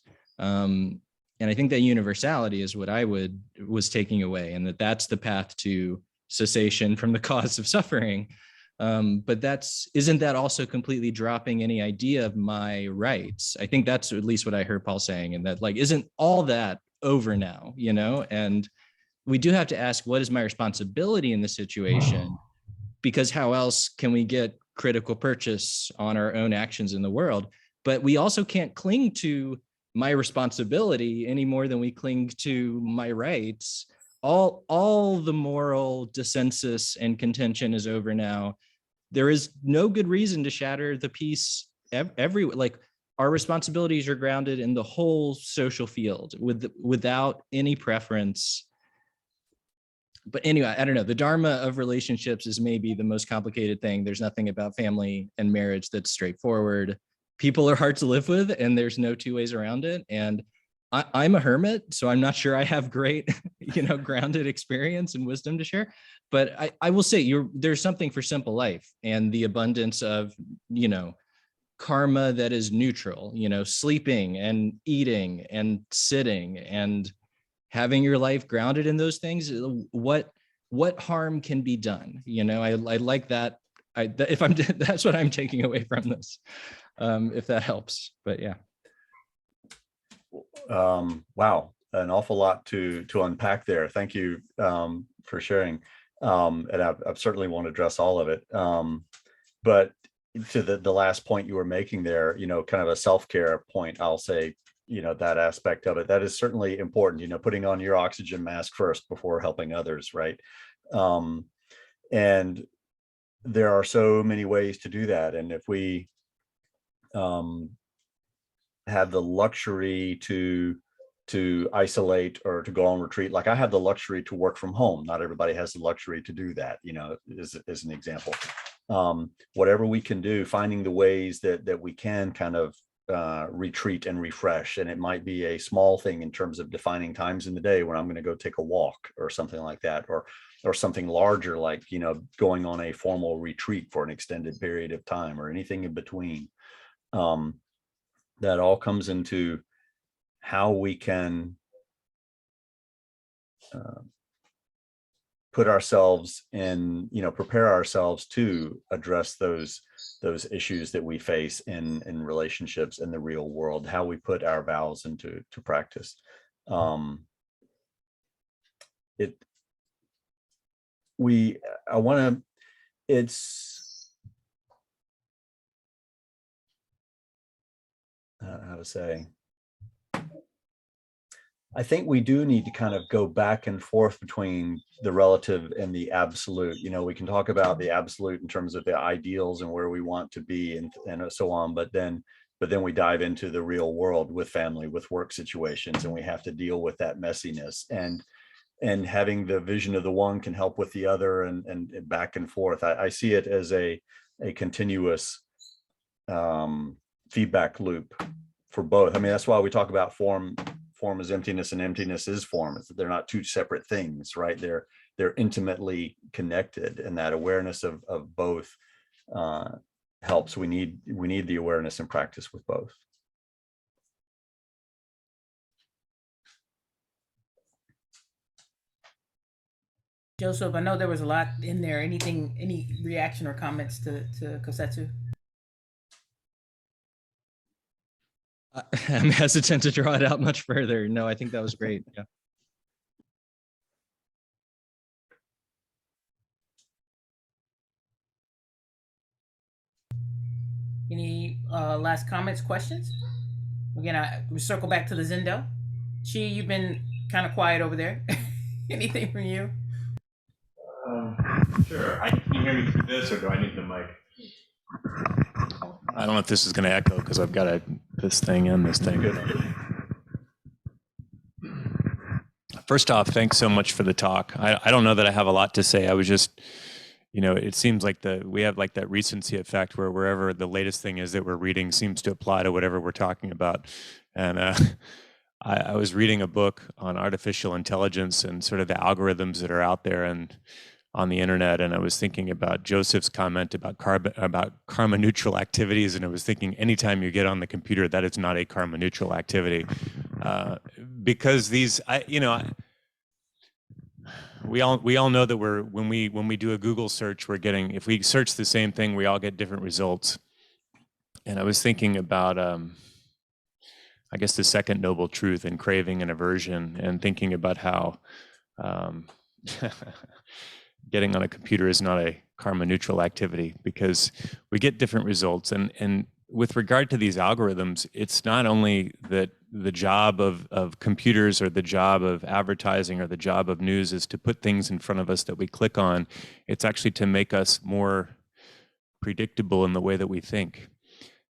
And I think that universality is what I was taking away, and that's the path to cessation from the cause of suffering. But isn't that also completely dropping any idea of my rights? I think that's at least what I heard Paul saying, and that, like, isn't all that over now, and we do have to ask, what is my responsibility in the situation? Because how else can we get critical purchase on our own actions in the world? But we also can't cling to my responsibility any more than we cling to my rights. All the moral dissensus and contention is over now. There is no good reason to shatter the peace like, our responsibilities are grounded in the whole social field without any preference. But anyway, I don't know. The Dharma of relationships is maybe the most complicated thing. There's nothing about family and marriage that's straightforward. People are hard to live with, and there's no two ways around it. And I'm a hermit, so I'm not sure I have great, grounded experience and wisdom to share. But I will say there's something for simple life and the abundance of, karma that is neutral, sleeping and eating and sitting and having your life grounded in those things. What harm can be done? I like that. That's what I'm taking away from this, if that helps. But yeah. Wow, an awful lot to unpack there. Thank you for sharing. And I certainly won't address all of it. But to the last point you were making there, kind of a self-care point, I'll say, that aspect of it, that is certainly important, putting on your oxygen mask first before helping others, right? And there are so many ways to do that. And if we have the luxury to isolate or to go on retreat, like I have the luxury to work from home. Not everybody has the luxury to do that, as an example. Whatever we can do, finding the ways that we can kind of retreat and refresh. And it might be a small thing in terms of defining times in the day when I'm going to go take a walk or something like that, or something larger, like, going on a formal retreat for an extended period of time, or anything in between. That all comes into how we can put ourselves in, prepare ourselves to address those issues that we face in relationships in the real world, how we put our vows into practice. How to say, I think we do need to kind of go back and forth between the relative and the absolute. We can talk about the absolute in terms of the ideals and where we want to be and so on, but then we dive into the real world with family, with work situations, and we have to deal with that messiness. And having the vision of the one can help with the other, and back and forth. I see it as a continuous feedback loop for both. I mean, that's why we talk about form form is emptiness and emptiness is form. They're not two separate things, right? They're intimately connected, and that awareness of both helps. We need the awareness and practice with both. Joseph, I know there was a lot in there. Any reaction or comments to Kosetsu? I'm hesitant to draw it out much further. No, I think that was great. Yeah. Any last comments, questions? Again, we circle back to the Zendo. Chi, you've been kind of quiet over there. Anything from you? Sure. Can you hear me through this, or do I need the mic? I don't know if this is going to echo because I've got this thing and this thing. First off, thanks so much for the talk. I don't know that I have a lot to say. I was just, it seems like we have like that recency effect where wherever the latest thing is that we're reading seems to apply to whatever we're talking about. And I was reading a book on artificial intelligence and sort of the algorithms that are out there and on the internet, and I was thinking about Joseph's comment about karma neutral activities, and I was thinking anytime you get on the computer, that is not a karma neutral activity, because these, we all know that when we do a Google search, we're getting, if we search the same thing, we all get different results. And I was thinking about I guess the second noble truth in craving and aversion, and thinking about how getting on a computer is not a karma neutral activity, because we get different results. And with regard to these algorithms, it's not only that the job of computers or the job of advertising or the job of news is to put things in front of us that we click on. It's actually to make us more predictable in the way that we think.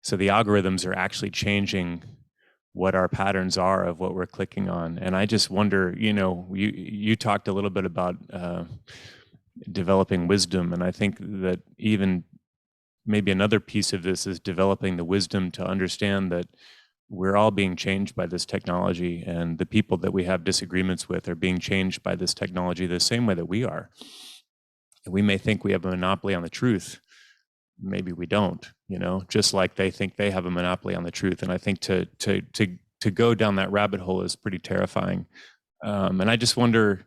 So the algorithms are actually changing what our patterns are of what we're clicking on. And I just wonder, you talked a little bit about developing wisdom, and I think that even maybe another piece of this is developing the wisdom to understand that we're all being changed by this technology, and the people that we have disagreements with are being changed by this technology the same way that we are. We may think we have a monopoly on the truth. Maybe we don't, just like they think they have a monopoly on the truth. And I think to go down that rabbit hole is pretty terrifying. And I just wonder,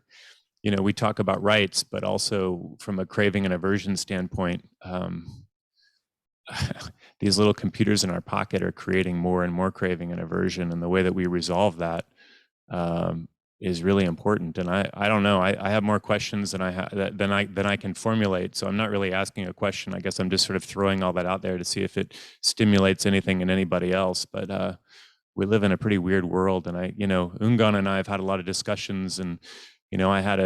we talk about rights, but also from a craving and aversion standpoint, these little computers in our pocket are creating more and more craving and aversion, and the way that we resolve that is really important. And I don't know, I have more questions than I can formulate. So I'm not really asking a question. I guess I'm just sort of throwing all that out there to see if it stimulates anything in anybody else. But we live in a pretty weird world, and Ungan and I have had a lot of discussions, and I had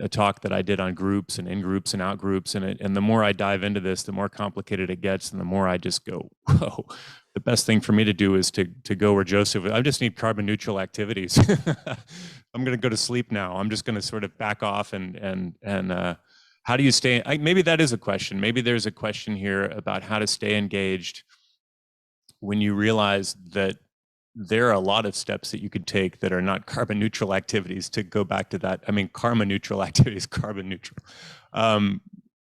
a talk that I did on groups and in groups and out groups, and the more I dive into this, the more complicated it gets, and the more I just go, whoa. The best thing for me to do is to go where Joseph, I just need carbon neutral activities. I'm going to go to sleep now. I'm just going to sort of back off and how do you stay? Maybe that is a question. Maybe there's a question here about how to stay engaged when you realize that there are a lot of steps that you could take that are not carbon neutral activities, to go back to that. I mean, karma neutral activities, carbon neutral.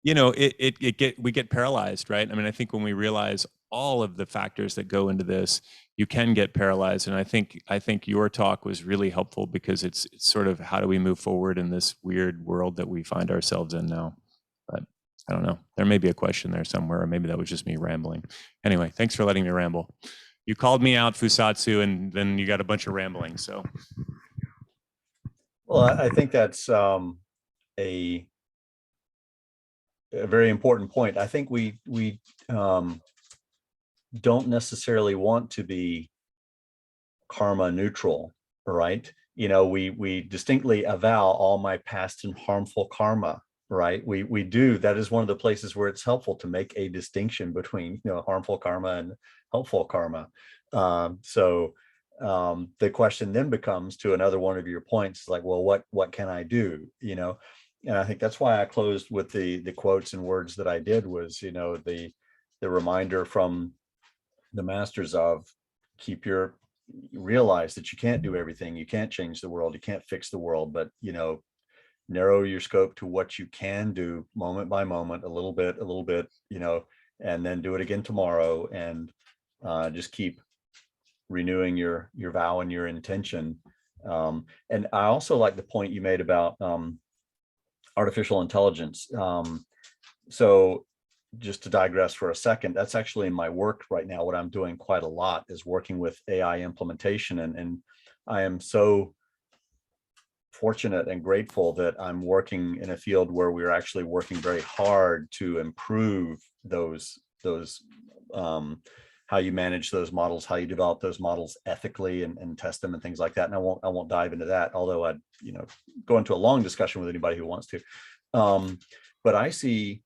We get paralyzed, right? I mean, I think when we realize all of the factors that go into this, you can get paralyzed. And I think your talk was really helpful, because it's sort of, how do we move forward in this weird world that we find ourselves in now? But I don't know, there may be a question there somewhere, or maybe that was just me rambling. Anyway, thanks for letting me ramble. You called me out, Fusatsu, and then you got a bunch of rambling, so. Well, I think that's a very important point. I think we don't necessarily want to be karma neutral, right? We distinctly avow all my past and harmful karma, right? We do. That is one of the places where it's helpful to make a distinction between harmful karma and helpful karma. So the question then becomes, to another one of your points, like, well, what can I do? And I think that's why I closed with the quotes and words that I did, was the reminder from the masters of keep your realize that you can't do everything. You can't change the world. You can't fix the world, but, you know, narrow your scope to what you can do moment by moment, a little bit, you know, and then do it again tomorrow, and just keep renewing your vow and your intention. And I also like the point you made about artificial intelligence. So just to digress for a second, that's actually in my work right now. What I'm doing quite a lot is working with AI implementation, and I am so fortunate and grateful that I'm working in a field where we're actually working very hard to improve those how you manage those models, how you develop those models ethically and test them and things like that. And I won't dive into that, although I'd, you know, go into a long discussion with anybody who wants to. But I see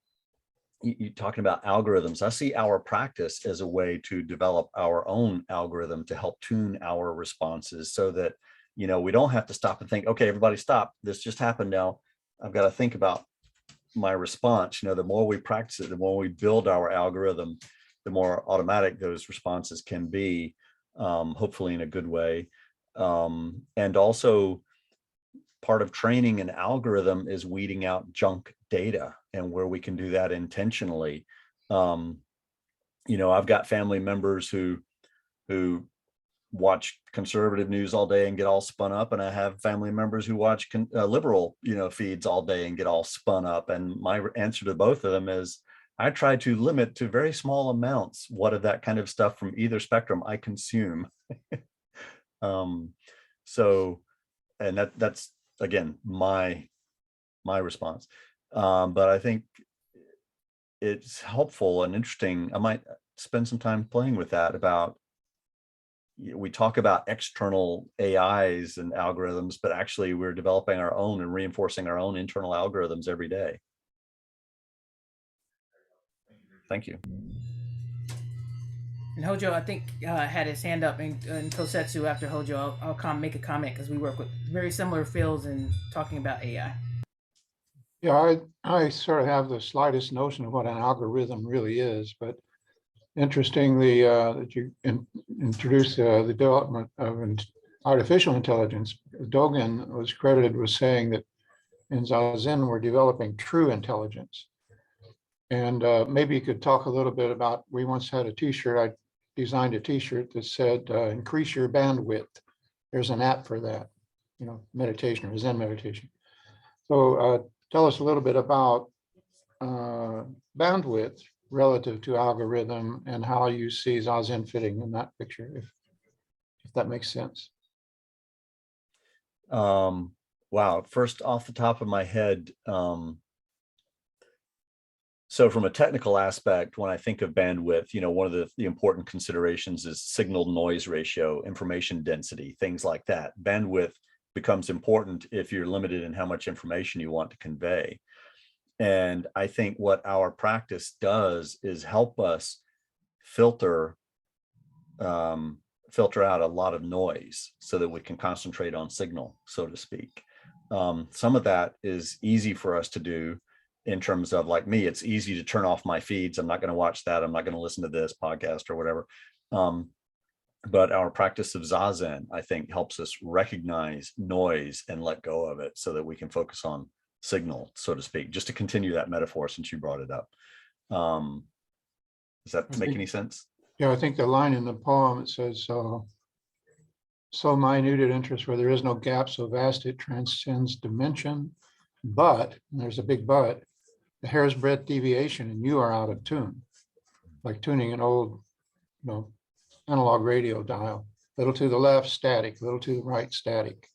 you talking about algorithms. I see our practice as a way to develop our own algorithm to help tune our responses, so that, you know, we don't have to stop and think, okay, everybody stop, this just happened now. I've got to think about my response. You know, the more we practice it, the more we build our algorithm, the more automatic those responses can be, hopefully in a good way. And also part of training an algorithm is weeding out junk data, and where we can do that intentionally. You know, I've got family members who watch conservative news all day and get all spun up, and I have family members who watch liberal, you know, feeds all day and get all spun up. And my answer to both of them is, I try to limit to very small amounts what of that kind of stuff from either spectrum I consume. So, and that's again my response. But I think it's helpful and interesting. I might spend some time playing with that. About, we talk about external AIs and algorithms, but actually we're developing our own and reinforcing our own internal algorithms every day. Thank you. And Hojo, I think had his hand up in Kosetsu after Hojo. I'll make a comment because we work with very similar fields in talking about AI. Yeah, I sort of have the slightest notion of what an algorithm really is, but interestingly, that you introduced the development of artificial intelligence. Dogen was credited with saying that in Zazen we're developing true intelligence. And maybe you could talk a little bit about, we once had a t-shirt, I designed a t-shirt that said, increase your bandwidth. There's an app for that, you know, meditation or Zen meditation. So tell us a little bit about bandwidth relative to algorithm, and how you see Zazen fitting in that picture, if that makes sense. Wow, first off the top of my head, so from a technical aspect, when I think of bandwidth, you know, one of the important considerations is signal noise ratio, information density, things like that. Bandwidth becomes important if you're limited in how much information you want to convey. And I think what our practice does is help us filter out a lot of noise so that we can concentrate on signal, so to speak. Some of that is easy for us to do. In terms of, like me, it's easy to turn off my feeds. I'm not going to watch that. I'm not going to listen to this podcast or whatever. But our practice of Zazen, I think, helps us recognize noise and let go of it so that we can focus on signal, so to speak, just to continue that metaphor since you brought it up. Does that make any sense? Yeah, I think the line in the poem, it says, so minute at interest where there is no gap, so vast it transcends dimension. But, and there's a big but, the hair's breadth deviation and you are out of tune, like tuning an old, you know, analog radio dial. Little to the left, static, little to the right, static.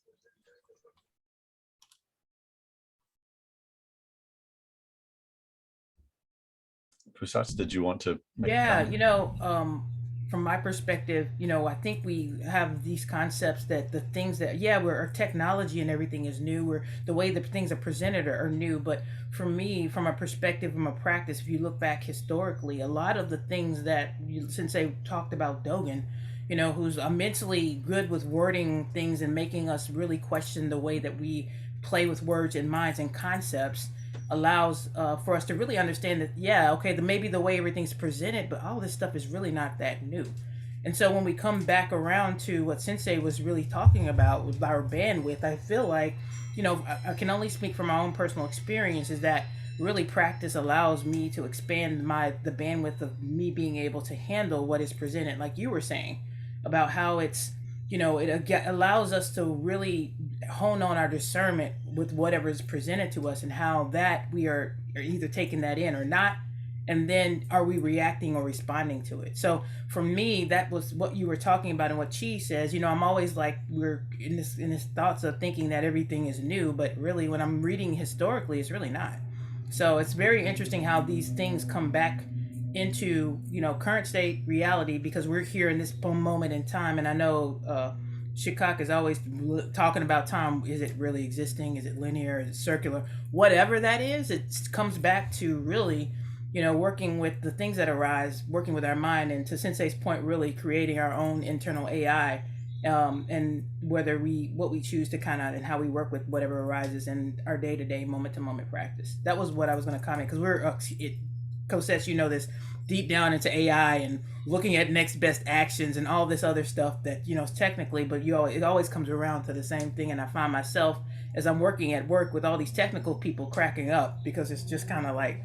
Kosetsu, did you want to make a Yeah, comment? you know, from my perspective, you know, I think we have these concepts that the things that, yeah, where our technology and everything is new, or the way that things are presented are new. But for me, from a perspective, from a practice, if you look back historically, a lot of the things that, since they talked about Dogen, you know, who's immensely good with wording things and making us really question the way that we play with words and minds and concepts, allows for us to really understand that, yeah, okay, maybe the way everything's presented, but all this stuff is really not that new. And so when we come back around to what Sensei was really talking about with our bandwidth, I feel like, I can only speak from my own personal experience, is that really practice allows me to expand the bandwidth of me being able to handle what is presented, like you were saying about how it's, it allows us to really hone on our discernment with whatever is presented to us, and how that we are either taking that in or not, and then are we reacting or responding to it. So for me, that was what you were talking about, and what Chi says. I'm always like, we're in this thoughts of thinking that everything is new, but really when I'm reading historically, it's really not. So it's very interesting how these things come back into current state reality, because we're here in this moment in time. And I know Shukke is always talking about time. Is it really existing? Is it linear? Is it circular? Whatever that is, it comes back to really working with the things that arise, working with our mind, and to Sensei's point, really creating our own internal AI, and what we choose to and how we work with whatever arises in our day-to-day, moment-to-moment practice. That was what I was going to comment, because we're Kosetsu, this deep down into AI and looking at next best actions and all this other stuff that technically, but it always comes around to the same thing. And I find myself, as I'm working at work with all these technical people, cracking up, because it's just kind of like,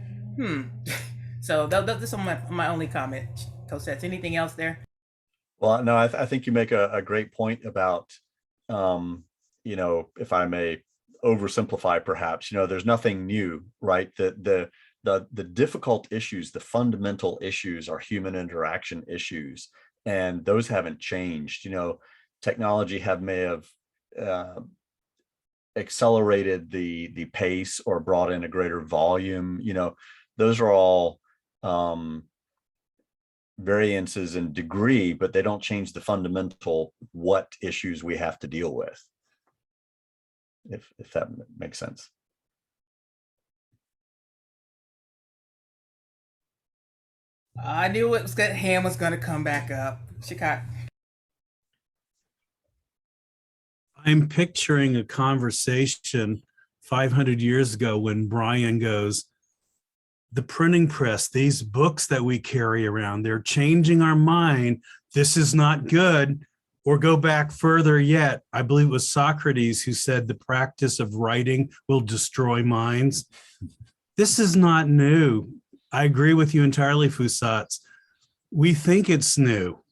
So that's my only comment. Kosetsu, anything else there? Well, no, I think you make a great point about, if I may oversimplify, perhaps, there's nothing new, right? The difficult issues, the fundamental issues, are human interaction issues, and those haven't changed. Technology may have accelerated the pace or brought in a greater volume. Those are all variances in degree, but they don't change the fundamental what issues we have to deal with, if that makes sense. I knew hand was going to come back up. Shukke. I'm picturing a conversation 500 years ago when Brian goes, the printing press, these books that we carry around, they're changing our mind. This is not good. Or go back further yet. I believe it was Socrates who said the practice of writing will destroy minds. This is not new. I agree with you entirely, Fusats. We think it's new.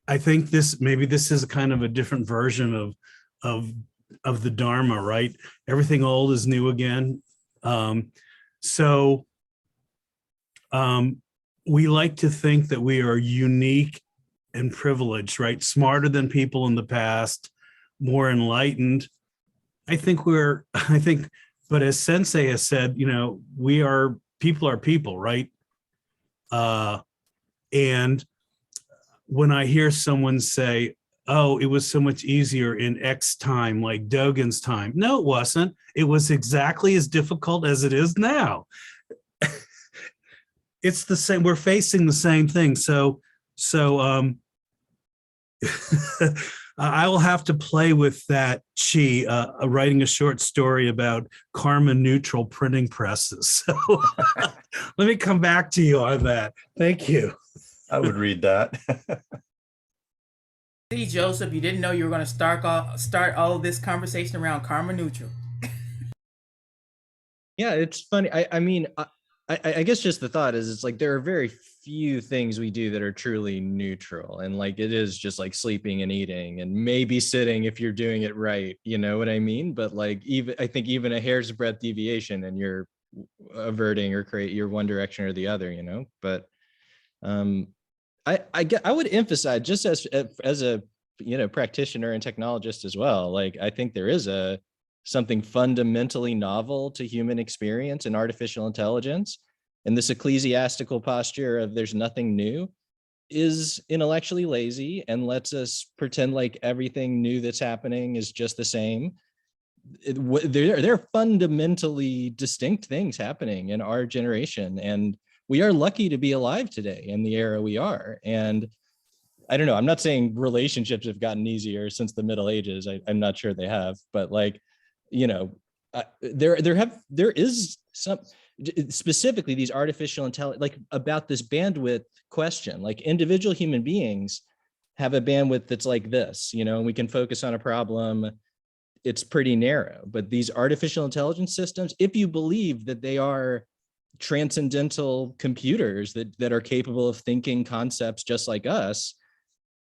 I think maybe this is kind of a different version of the Dharma, right? Everything old is new again. We like to think that we are unique and privileged, right? Smarter than people in the past, more enlightened. But as Sensei has said, people are people, right? And when I hear someone say, oh, it was so much easier in X time, like Dogen's time. No, it wasn't. It was exactly as difficult as it is now. It's the same. We're facing the same thing. So I will have to play with that, Chi, writing a short story about karma neutral printing presses. So let me come back to you on that. Thank you. I would read that. See, Joseph, you didn't know you were going to start all of this conversation around karma neutral. Yeah, it's funny. I guess just the thought is, it's like there are very few things we do that are truly neutral, and like it is just like sleeping and eating and maybe sitting if you're doing it right, you know what I mean? But like I think even a hair's breadth deviation and you're averting or create your one direction or the other, But I would emphasize, just as a practitioner and technologist as well, like I think there is something fundamentally novel to human experience and artificial intelligence, and this ecclesiastical posture of there's nothing new is intellectually lazy and lets us pretend like everything new that's happening is just the same. There are fundamentally distinct things happening in our generation, and we are lucky to be alive today in the era we are. And I don't know, I'm not saying relationships have gotten easier since the Middle Ages. I'm not sure they have, but like, there is some, specifically these artificial intelligence, like about this bandwidth question, like individual human beings have a bandwidth that's like this, and we can focus on a problem. It's pretty narrow, but these artificial intelligence systems, if you believe that they are transcendental computers that are capable of thinking concepts just like us,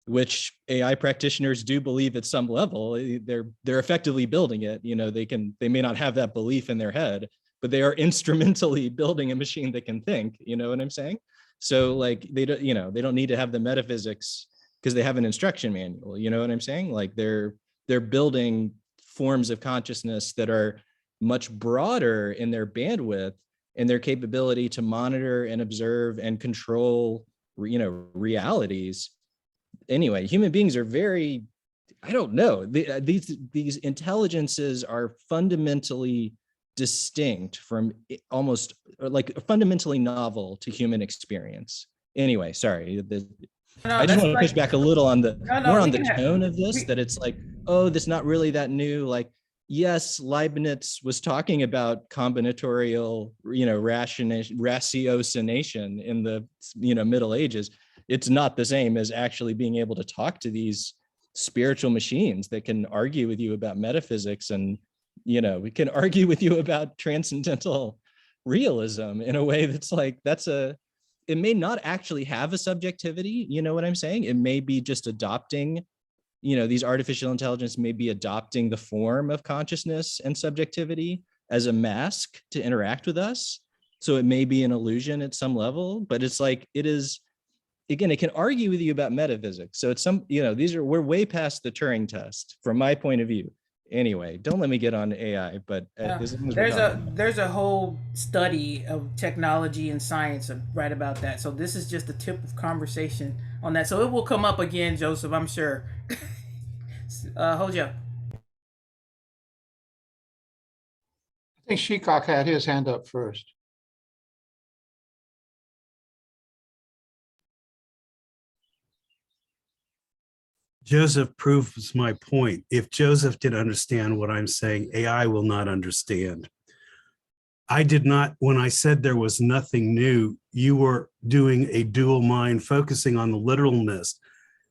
which AI practitioners do believe at some level, they're effectively building it. They may not have that belief in their head, but they are instrumentally building a machine that can think. You know what I'm saying? So like they don't need to have the metaphysics because they have an instruction manual. You know what I'm saying? Like they're building forms of consciousness that are much broader in their bandwidth and their capability to monitor and observe and control, realities. Anyway, human beings are very, I don't know, these intelligences are fundamentally distinct from, almost like fundamentally novel to human experience. Anyway, sorry. I just want to push back a little on the more on the tone of this, that it's like, oh, this is not really that new. Like, yes, Leibniz was talking about combinatorial, ratiocination in the, Middle Ages. It's not the same as actually being able to talk to these spiritual machines that can argue with you about metaphysics, and we can argue with you about transcendental realism in a way that's like, it may not actually have a subjectivity. You know what I'm saying? It may be just adopting, these artificial intelligence may be adopting the form of consciousness and subjectivity as a mask to interact with us. So it may be an illusion at some level, but it's like, it is, again, it can argue with you about metaphysics. So it's we're way past the Turing test from my point of view. Anyway, don't let me get on AI, but there's a whole study of technology and science right about that. So this is just the tip of conversation on that. So it will come up again, Joseph, I'm sure. Hojo. I think Shikok had his hand up first. Joseph proves my point. If Joseph didn't understand what I'm saying, AI will not understand. I did not, when I said there was nothing new, you were doing a dual mind, focusing on the literalness.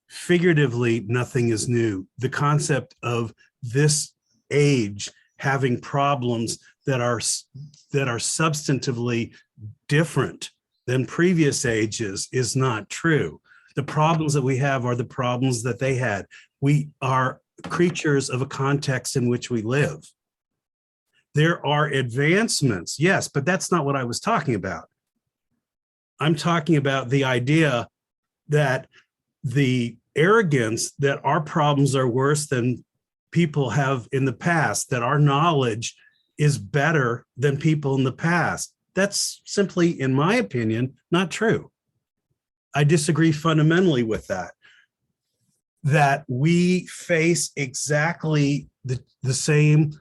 Figuratively, nothing is new. The concept of this age having problems that are substantively different than previous ages is not true. The problems that we have are the problems that they had. We are creatures of a context in which we live. There are advancements, yes, but that's not what I was talking about. I'm talking about the idea that the arrogance that our problems are worse than people have in the past, that our knowledge is better than people in the past. That's simply, in my opinion, not true. I disagree fundamentally with that. That we face exactly the same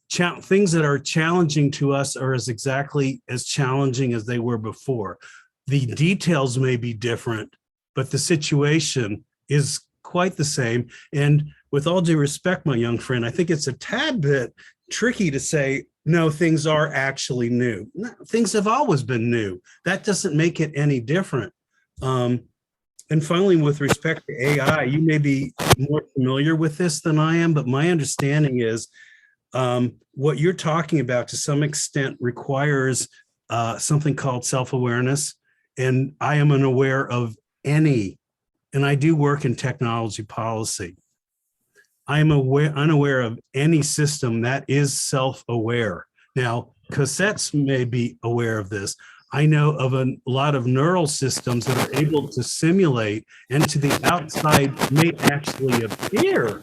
things that are challenging to us are exactly as challenging as they were before. The details may be different, but the situation is quite the same. And with all due respect, my young friend, I think it's a tad bit tricky to say, no, things are actually new. No, things have always been new. That doesn't make it any different. And finally, with respect to AI, you may be more familiar with this than I am, but my understanding is what you're talking about to some extent requires something called self-awareness. And I am unaware of any, and I do work in technology policy. I am unaware of any system that is self-aware. Now, Kosetsu may be aware of this. I know of a lot of neural systems that are able to simulate and to the outside may actually appear,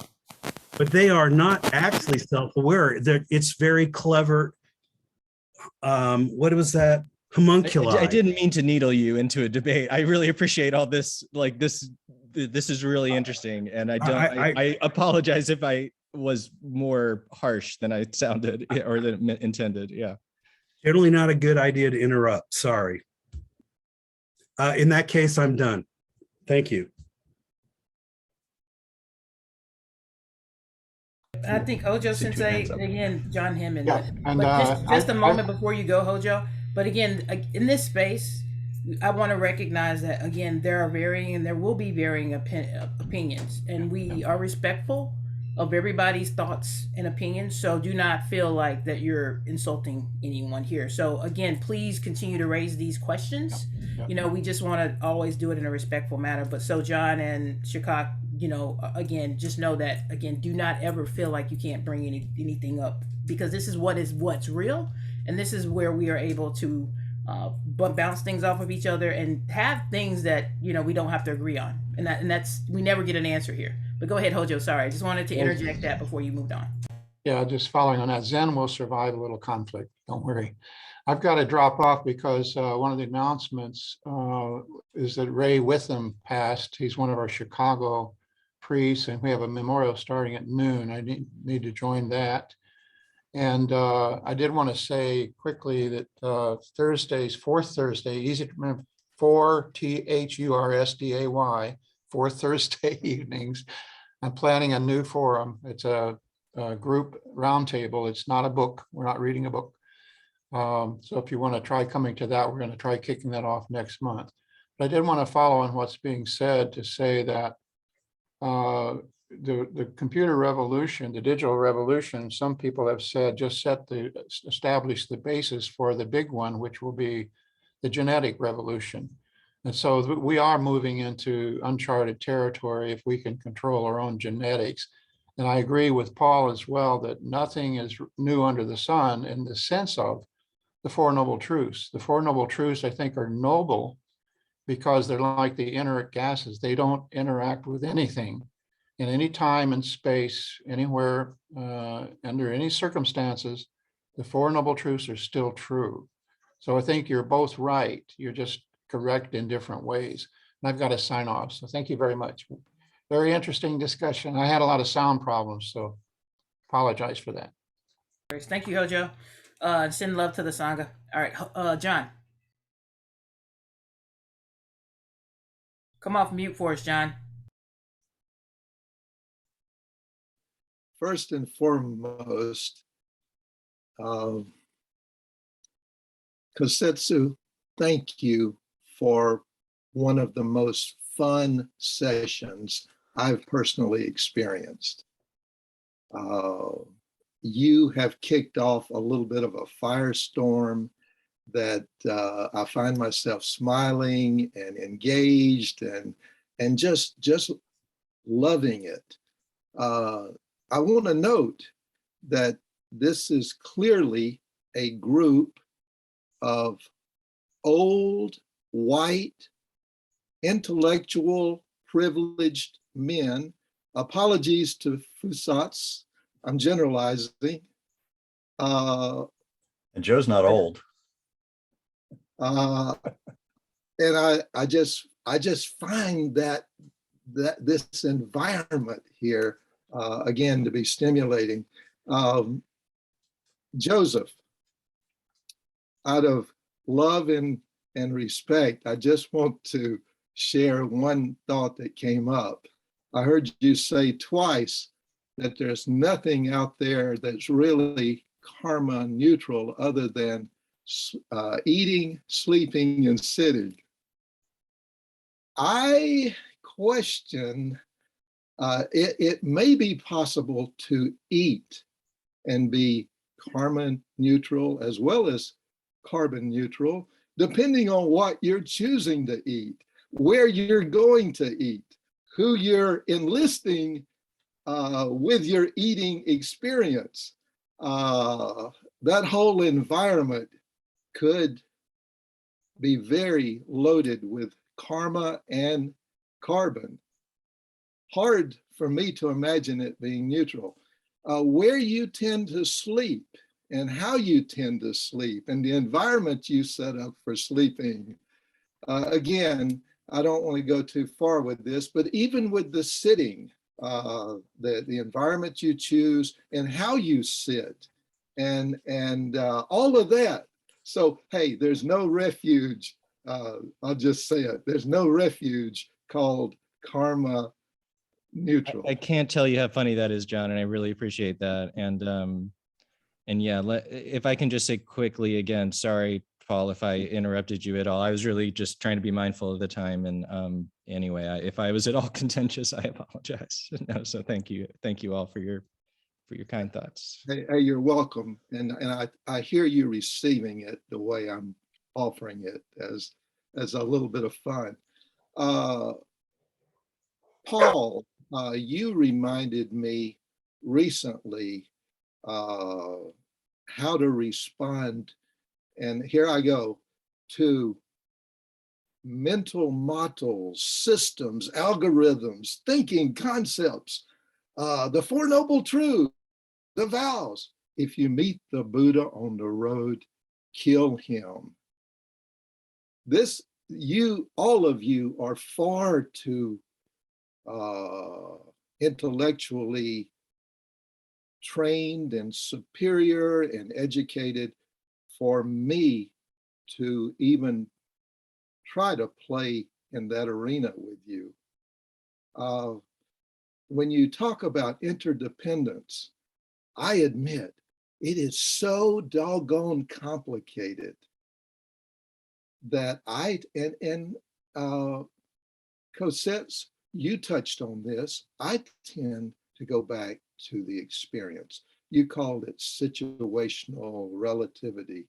but they are not actually self-aware. It's very clever. What was that? Homunculi. I didn't mean to needle you into a debate. I really appreciate all this. Like this is really interesting. And I apologize if I was more harsh than I sounded or than intended. Yeah. Generally not a good idea to interrupt. Sorry. In that case, I'm done. Thank you. I think Hojo Sensei, again, John Hammond. Yeah, and, but just a moment before you go, Hojo, But again, in this space, I want to recognize that again, there are varying and there will be varying opinions, and we are respectful of everybody's thoughts and opinions. So do not feel like that you're insulting anyone here. So again, please continue to raise these questions. You know, we just want to always do it in a respectful manner. But so John and Shukke, you know, again, just know that again, do not ever feel like you can't bring anything up, because this is what's real, and this is where we are able to bounce things off of each other and have things that, you know, we don't have to agree on, and that's we never get an answer here. But go ahead, Hojo. Sorry, I just wanted to interject that before you moved on. Yeah, just following on that, Zen will survive a little conflict. Don't worry. I've got to drop off because one of the announcements is that Ray Witham passed. He's one of our Chicago priests, and we have a memorial starting at noon. I need to join that. And I did want to say quickly that Thursdays, fourth Thursday, easy to remember, 4 THURSDAY, fourth Thursday evenings. I'm planning a new forum. It's a group roundtable. It's not a book. We're not reading a book. So if you want to try coming to that, we're going to try kicking that off next month. But I did want to follow on what's being said to say that the computer revolution, the digital revolution, some people have said just establish the basis for the big one, which will be the genetic revolution. And so we are moving into uncharted territory if we can control our own genetics. And I agree with Paul as well that nothing is new under the sun in the sense of the Four Noble Truths. The Four Noble Truths, I think, are noble because they're like the inert gases. They don't interact with anything in any time and space, anywhere, under any circumstances. The Four Noble Truths are still true. So I think you're both right. You're just correct in different ways. And I've got to sign off. So thank you very much. Very interesting discussion. I had a lot of sound problems, so apologize for that. Thank you, Hojo. Send love to the Sangha. All right, John. Come off mute for us, John. First and foremost, Kosetsu, thank you for one of the most fun sessions I've personally experienced. You have kicked off a little bit of a firestorm that I find myself smiling and engaged and just loving it. I want to note that this is clearly a group of old, white, intellectual, privileged men. Apologies to Fusats, I'm generalizing. And Joe's not old. And I just find that this environment here again to be stimulating. Joseph, out of love and respect, I just want to share one thought that came up. I heard you say twice that there's nothing out there that's really karma neutral other than eating, sleeping, and sitting. I question, it may be possible to eat and be karma neutral as well as carbon neutral, depending on what you're choosing to eat, where you're going to eat, who you're enlisting with your eating experience. That whole environment could be very loaded with karma and carbon. Hard for me to imagine it being neutral. Where you tend to sleep and how you tend to sleep and the environment you set up for sleeping. Again, I don't want to go too far with this, but even with the sitting, the environment you choose and how you sit and all of that. So, hey, there's no refuge. I'll just say it. There's no refuge called karma neutral. I can't tell you how funny that is, John, and I really appreciate that. And yeah, if I can just say quickly again, sorry Paul, if I interrupted you at all. I was really just trying to be mindful of the time. And anyway, if I was at all contentious, I apologize. No, so thank you all for your kind thoughts. Hey, you're welcome. And I hear you receiving it the way I'm offering it as a little bit of fun. Paul, you reminded me recently how to respond, and here I go, to mental models, systems, algorithms, thinking concepts, the Four Noble Truths, the vows. If you meet the Buddha on the road, kill him. All of you are far too intellectually trained and superior and educated for me to even try to play in that arena with you. When you talk about interdependence, I admit it is so doggone complicated that Kosetsu, you touched on this. I tend to go back to the experience. You called it situational relativity.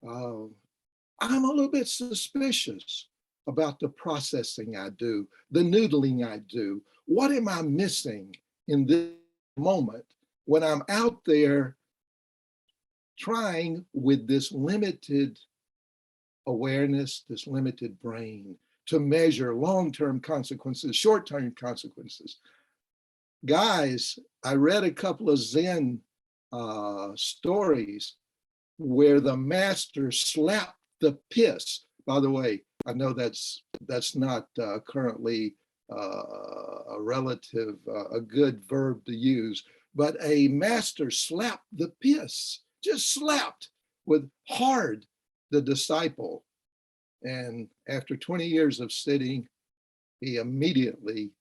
I'm a little bit suspicious about the processing I do, the noodling I do. What am I missing in this moment when I'm out there trying with this limited awareness, this limited brain, to measure long-term consequences, short-term consequences? Guys, I read a couple of Zen stories where the master slapped the piss. By the way, I know that's not currently a relative, a good verb to use, but a master slapped the piss, just slapped with hard the disciple. And after 20 years of sitting, he immediately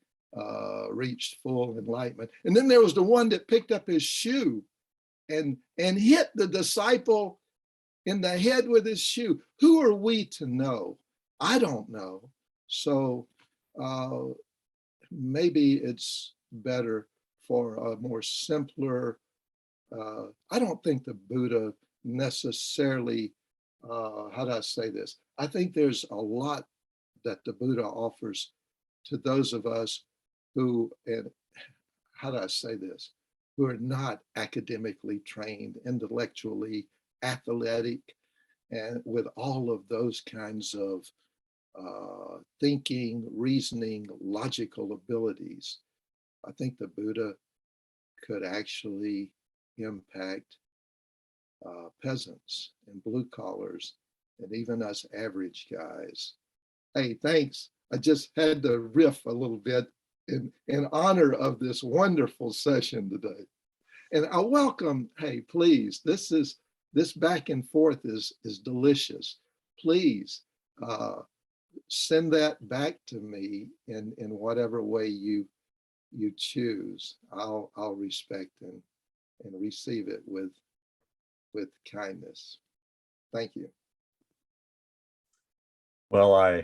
reached full enlightenment. And then there was the one that picked up his shoe and hit the disciple in the head with his shoe. Who are we to know? I don't know. So maybe it's better for a more simpler, I don't think the Buddha necessarily, how do I say this? I think there's a lot that the Buddha offers to those of us who, and how do I say this, who are not academically trained, intellectually athletic, and with all of those kinds of thinking, reasoning, logical abilities. I think the Buddha could actually impact peasants and blue collars and even us average guys. Hey, thanks. I just had to riff a little bit in honor of this wonderful session today. And I welcome, hey, please, this back and forth is delicious. Please send that back to me in whatever way you choose. I'll respect and receive it with kindness. Thank you. Well,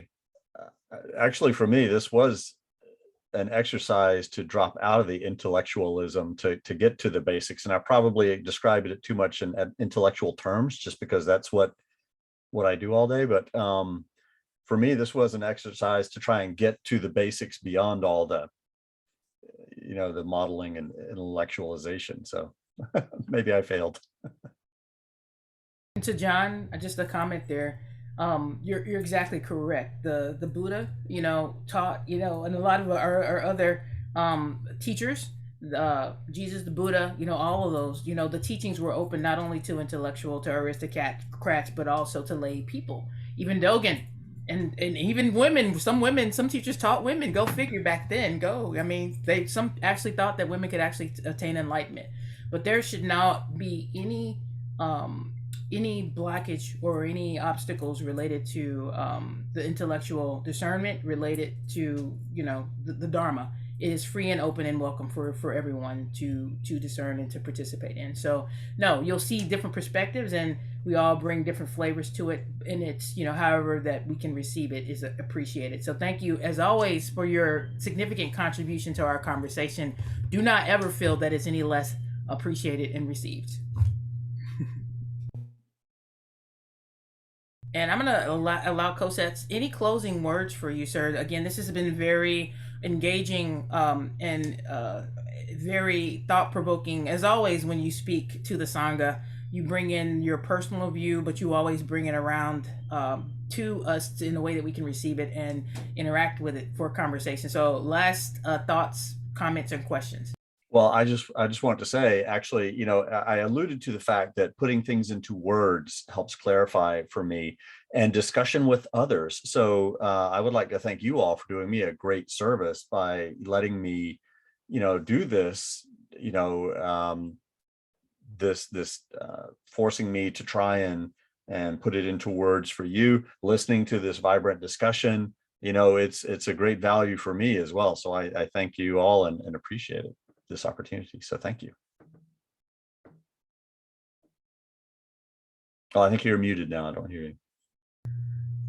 actually, for me, this was an exercise to drop out of the intellectualism to get to the basics. And I probably described it too much in intellectual terms, just because that's what I do all day. But for me, this was an exercise to try and get to the basics beyond all the, the modeling and intellectualization. So maybe I failed. And to John, just a comment there. You're exactly correct. The Buddha, taught, and a lot of our other teachers, Jesus, the Buddha, all of those, the teachings were open not only to intellectual, to aristocrats, but also to lay people, even Dogen, and even women. Some teachers taught women. Go figure. Back then, some actually thought that women could actually attain enlightenment, but there should not be any blockage or any obstacles related to the intellectual discernment related to the Dharma. it is free and open and welcome for everyone to discern and to participate in. So no, you'll see different perspectives, and we all bring different flavors to it, and it's, you know, however that we can receive it is appreciated. So thank you as always for your significant contribution to our conversation. Do not ever feel that it's any less appreciated and received. And I'm going to allow Kosetsu, any closing words for you, sir? Again, this has been very engaging and very thought-provoking. As always, when you speak to the Sangha, you bring in your personal view, but you always bring it around to us in a way that we can receive it and interact with it for conversation. So last thoughts, comments, and questions. Well, I just want to say, actually, you know, I alluded to the fact that putting things into words helps clarify for me, and discussion with others. So I would like to thank you all for doing me a great service by letting me, you know, do this, you know, forcing me to try and put it into words for you, listening to this vibrant discussion. You know, it's a great value for me as well. So I thank you all and appreciate it, this opportunity. So thank you. Oh, I think you're muted now. I don't hear you.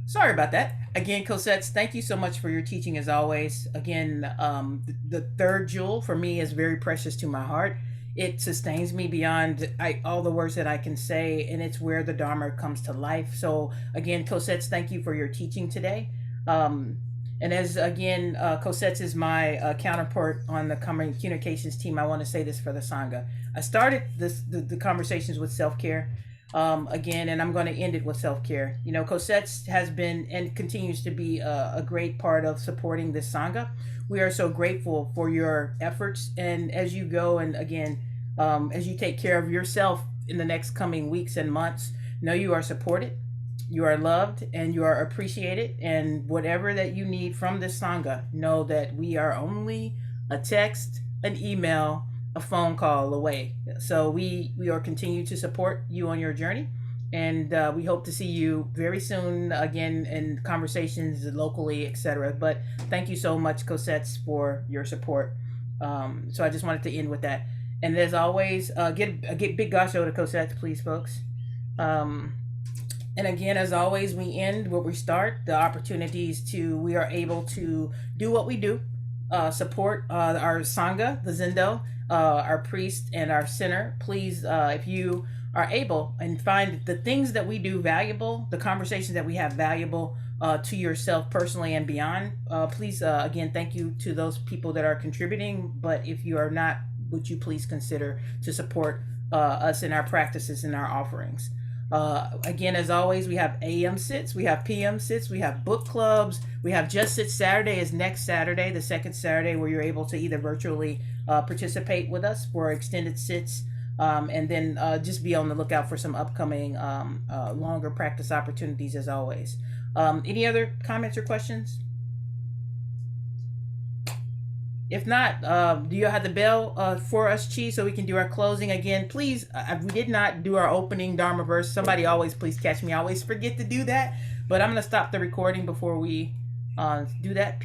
Sorry about that. Again, Kosetsu, thank you so much for your teaching as always. Again, the third jewel for me is very precious to my heart. It sustains me beyond all the words that I can say, and it's where the Dharma comes to life. So again, Kosetsu, thank you for your teaching today. And as again, Kosetsu is my counterpart on the communications team, I want to say this for the Sangha. I started the conversations with self-care again, and I'm going to end it with self-care. You know, Kosetsu has been and continues to be a great part of supporting this Sangha. We are so grateful for your efforts, and as you go and again, as you take care of yourself in the next coming weeks and months, know you are supported. You are loved and you are appreciated, and whatever that you need from this Sangha, know that we are only a text, an email, a phone call away. So we are continue to support you on your journey, and we hope to see you very soon again in conversations locally, etc. But thank you so much, Kosetsu, for your support. So I just wanted to end with that. And as always, get big gasho to Kosetsu, please, folks. And again, as always, we end where we start. The opportunities we are able to do what we do, support our Sangha, the Zendo, our priest, and our center. Please, if you are able and find the things that we do valuable, the conversations that we have valuable to yourself personally and beyond, please, again, thank you to those people that are contributing. But if you are not, would you please consider to support us in our practices and our offerings. Again, as always, we have AM sits, we have PM sits, we have book clubs, we have Just Sit Saturday is next Saturday, the second Saturday, where you're able to either virtually participate with us for extended sits, and then just be on the lookout for some upcoming longer practice opportunities as always. Any other comments or questions? If not, do you have the bell for us, Chi, so we can do our closing? Again, please, we did not do our opening Dharma verse. Somebody always please catch me. I always forget to do that, but I'm going to stop the recording before we do that.